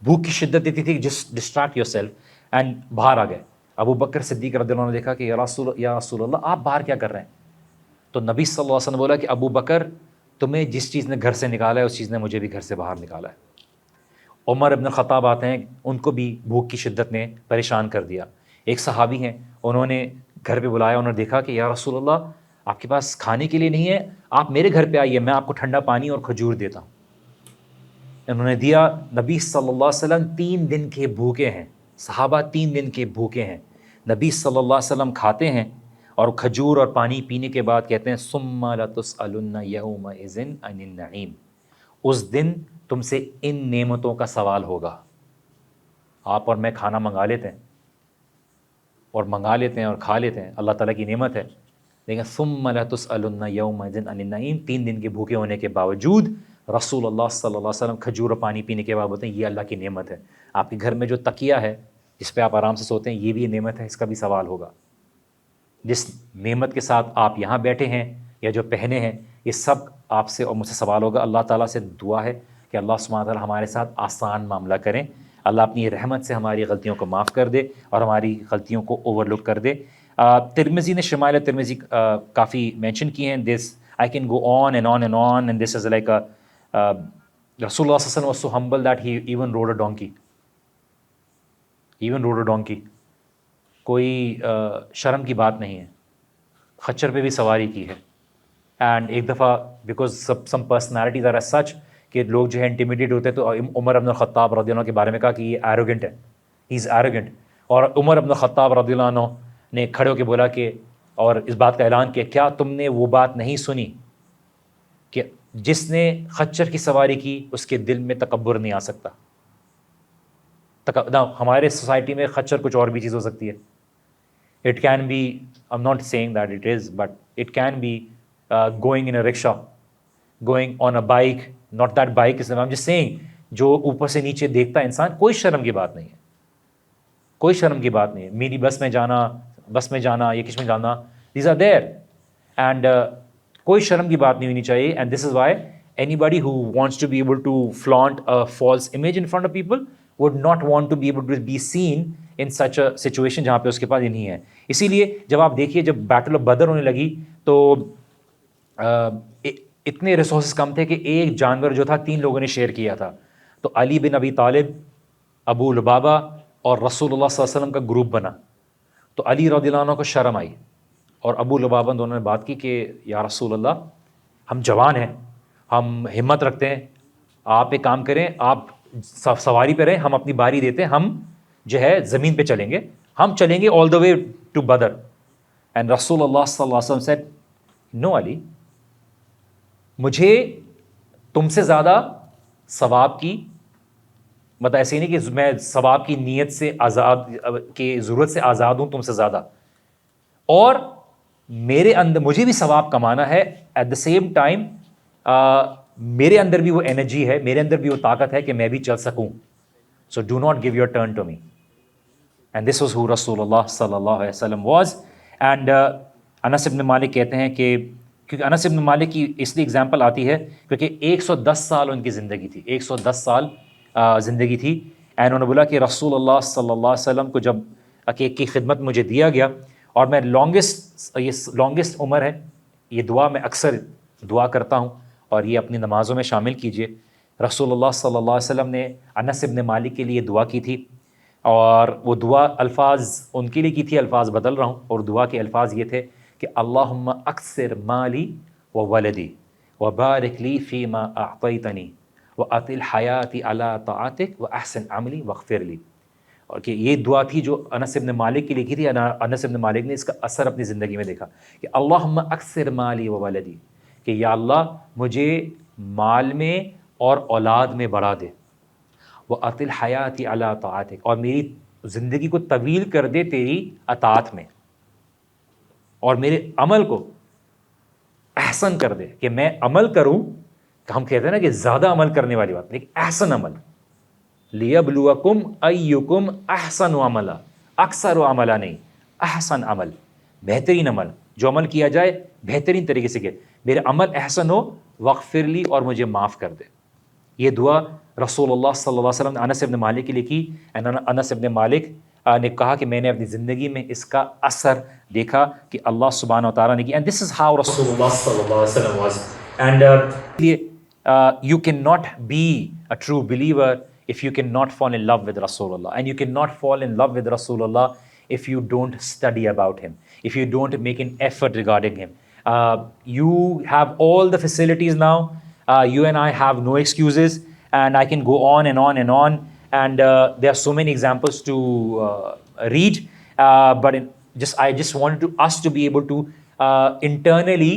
بھوک کی شدت دیتی تھی، just distract your self, and باہر آ گئے. ابو بکر صدیق رضی اللہ عنہ نے دیکھا کہ یا رسول اللہ آپ باہر کیا کر رہے ہیں؟ تو نبی صلی اللہ علیہ وسلم نے بولا کہ ابو بکر تمہیں جس چیز نے گھر سے نکالا ہے اس چیز نے مجھے بھی گھر سے باہر نکالا ہے. عمر ابن الخطاب آتے ہیں، ان کو بھی بھوک کی شدت نے پریشان کر دیا. ایک صحابی ہیں، انہوں نے گھر پہ بلایا، انہوں نے دیکھا کہ یا رسول اللہ آپ کے پاس کھانے کے لیے نہیں ہے، آپ میرے گھر پہ آئیے، میں آپ کو ٹھنڈا پانی اور کھجور دیتا ہوں. انہوں نے دیا. نبی صلی اللہ علیہ وسلم 3 دن کے بھوکے ہیں، صحابہ 3 دن کے بھوکے ہیں. نبی صلی اللہ علیہ وسلم کھاتے ہیں اور کھجور اور پانی پینے کے بعد کہتے ہیں ثم لتسألن یومئذ عن النعیم، اس دن تم سے ان نعمتوں کا سوال ہوگا. آپ اور میں کھانا منگا لیتے ہیں اور کھا لیتے ہیں، اللہ تعالیٰ کی نعمت ہے، لیکن ثم لتسألن یومئذ عن النعیم، 3 دن کے بھوکے ہونے کے باوجود رسول اللہ صلی اللہ علیہ وسلم کھجور اور پانی پینے کے بعد بولتے ہیں یہ اللہ کی نعمت ہے. آپ کے گھر میں جو تکیہ ہے جس پہ آپ آرام سے سوتے ہیں، یہ بھی نعمت ہے، اس کا بھی سوال ہوگا. جس نعمت کے ساتھ آپ یہاں بیٹھے ہیں یا جو پہنے ہیں، یہ سب آپ سے اور مجھ سے سوال ہوگا. اللہ تعالیٰ سے دعا ہے کہ اللہ سبحانہ تعالیٰ ہمارے ساتھ آسان معاملہ کریں. اللہ اپنی رحمت سے ہماری غلطیوں کو معاف کر دے اور ہماری غلطیوں کو اوور لک کر دے. ترمذی نے شمائل ترمذی کافی مینشن کیے ہیں. This I can go on and on and on and this is like رسول اللہ صلی اللہ علیہ وسلم was so humble that he even rode a donkey. کوئی شرم کی بات نہیں ہے، خچر پہ بھی سواری کی ہے. اینڈ ایک دفعہ because some personalities are as such کہ لوگ جو ہے انٹیمیڈیٹ ہوتے ہیں، تو عمر ابن الخطاب رضی اللہ عنہ کے بارے میں کہا کہ یہ ایروگنٹ ہے، ہی از ایروگنٹ. اور عمر ابن الخطاب رضی اللہ عنہ نے کھڑے ہو کے بولا کہ اور اس بات کا اعلان کیا، کیا تم نے وہ بات نہیں سنی کہ جس نے خچر کی سواری کی اس کے دل میں تکبر نہیں آ سکتا. ہمارے سوسائٹی میں خچر کچھ اور بھی چیز ہو سکتی ہے. It can be, I'm not saying that it is, but it can be going in a rickshaw, going on a bike, not that bike is, I'm just saying, جو اوپر سے نیچے دیکھتا ہے انسان، کوئی شرم کی بات نہیں ہے، کوئی شرم کی بات نہیں ہے. میری بس میں جانا یا کس میں جانا، these are there, and کوئی شرم کی بات نہیں ہونی چاہیے. And this is why anybody who wants to be able to flaunt a false image in front of people would not want to be able to be seen in such a situation جہاں پہ اس کے پاس یہ نہیں ہے. اسی لیے جب آپ دیکھیے جب بیٹل آف بدر ہونے لگی تو اتنے ریسورسز کم تھے کہ ایک جانور جو تھا 3 لوگوں نے شیئر کیا تھا. تو علی بن ابی طالب، ابو لبابہ اور رسول اللہ صلی اللہ علیہ وسلم کا گروپ بنا. تو علی رضی اللہ عنہ کو شرم آئی اور ابو لبابہ دونوں نے بات کی کہ یا رسول اللہ ہم جوان ہیں، ہم ہمت رکھتے ہیں، آپ ایک کام کریں، آپ سواری پہ رہیں، ہم اپنی باری دیتے ہیں، ہم جو ہے زمین پہ چلیں گے آل the way to Badr. And رسول اللہ صلی اللہ علیہ وسلم said, نو علی، مجھے تم سے زیادہ ثواب کی مطلب ایسے ہی نہیں کہ میں ثواب کی نیت سے آزاد کی ضرورت سے آزاد ہوں تم سے زیادہ، اور میرے اندر مجھے بھی ثواب کمانا ہے. ایٹ دا سیم ٹائم میرے اندر بھی وہ انرجی ہے، میرے اندر بھی وہ طاقت ہے کہ میں بھی چل سکوں. So do not give your turn to me. And this was how رسول اللہ صلی اللہ علیہ وسلم واز. اینڈ انس ابن مالک کہتے ہیں کہ کیونکہ انس ابن مالک کی اس لیے اگزامپل آتی ہے کیونکہ 110 سال ان کی زندگی تھی، 110 سال زندگی تھی. اینڈ انہوں نے بولا کہ رسول اللہ صلی اللہ علیہ وسلم کو جب کی خدمت مجھے دیا گیا اور میں لانگسٹ عمر ہے، یہ دعا میں اکثر دعا کرتا ہوں اور یہ اپنی نمازوں میں شامل کیجئے. رسول اللہ صلی اللہ علیہ وسلم نے انس ابن مالک کے لیے دعا کی تھی، اور وہ دعا الفاظ ان کے لیے کی تھی، الفاظ بدل رہا ہوں، اور دعا کے الفاظ یہ تھے کہ اللہم اکثر مالی و ولدی و بارک لی فیما اعطیتنی و اطل حیاتی علی طاعتک و احسن عملی واغفر لی. اور کہ یہ دعا تھی جو انس ابن مالک کے لیے کی تھی. انس ابن مالک نے اس کا اثر اپنی زندگی میں دیکھا کہ اللہم اکثر مالی و ولدی، کہ یا اللہ مجھے مال میں اور اولاد میں بڑھا دے، وَأَطِلْ حَيَاتِ عَلَىٰ طَاعَتِكَ، اور میری زندگی کو طویل کر دے تیری اطاعت میں، اور میرے عمل کو احسن کر دے، کہ میں عمل کروں. کہ ہم کہتے ہیں نا کہ زیادہ عمل کرنے والی بات، لیکن احسن عمل، لیبلوکم ایکم احسن عملا، اکثر عملا نہیں، احسن عمل، بہترین عمل، جو عمل کیا جائے بہترین طریقے سے کیا، میرے عمل احسن ہو، وغفر لی، اور مجھے معاف کر دے. یہ دعا رسول اللہ صلی اللہ علیہ وسلم نے انس ابن مالک کے لیے کی. انس ابن مالک نے کہا کہ میں نے اپنی زندگی میں اس کا اثر دیکھا کہ اللہ سبحانہ و تعالیٰ نے کی. اینڈ دس از ہاؤ رسول اللہ صلی اللہ علیہ وسلم was. And you cannot be a true believer if you cannot fall in love with Rasulullah, and you cannot fall in love with Rasulullah if you don't study about him, if you don't make an effort regarding him. You have all the facilities now. You and I have no excuses, and I can go on and on and on, and there are so many examples to read, but I just wanted us to be able to internally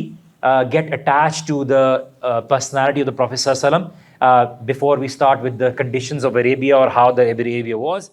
get attached to the personality of the Prophet sallallahu alaihi wasallam before we start with the conditions of Arabia or how the Arabia was.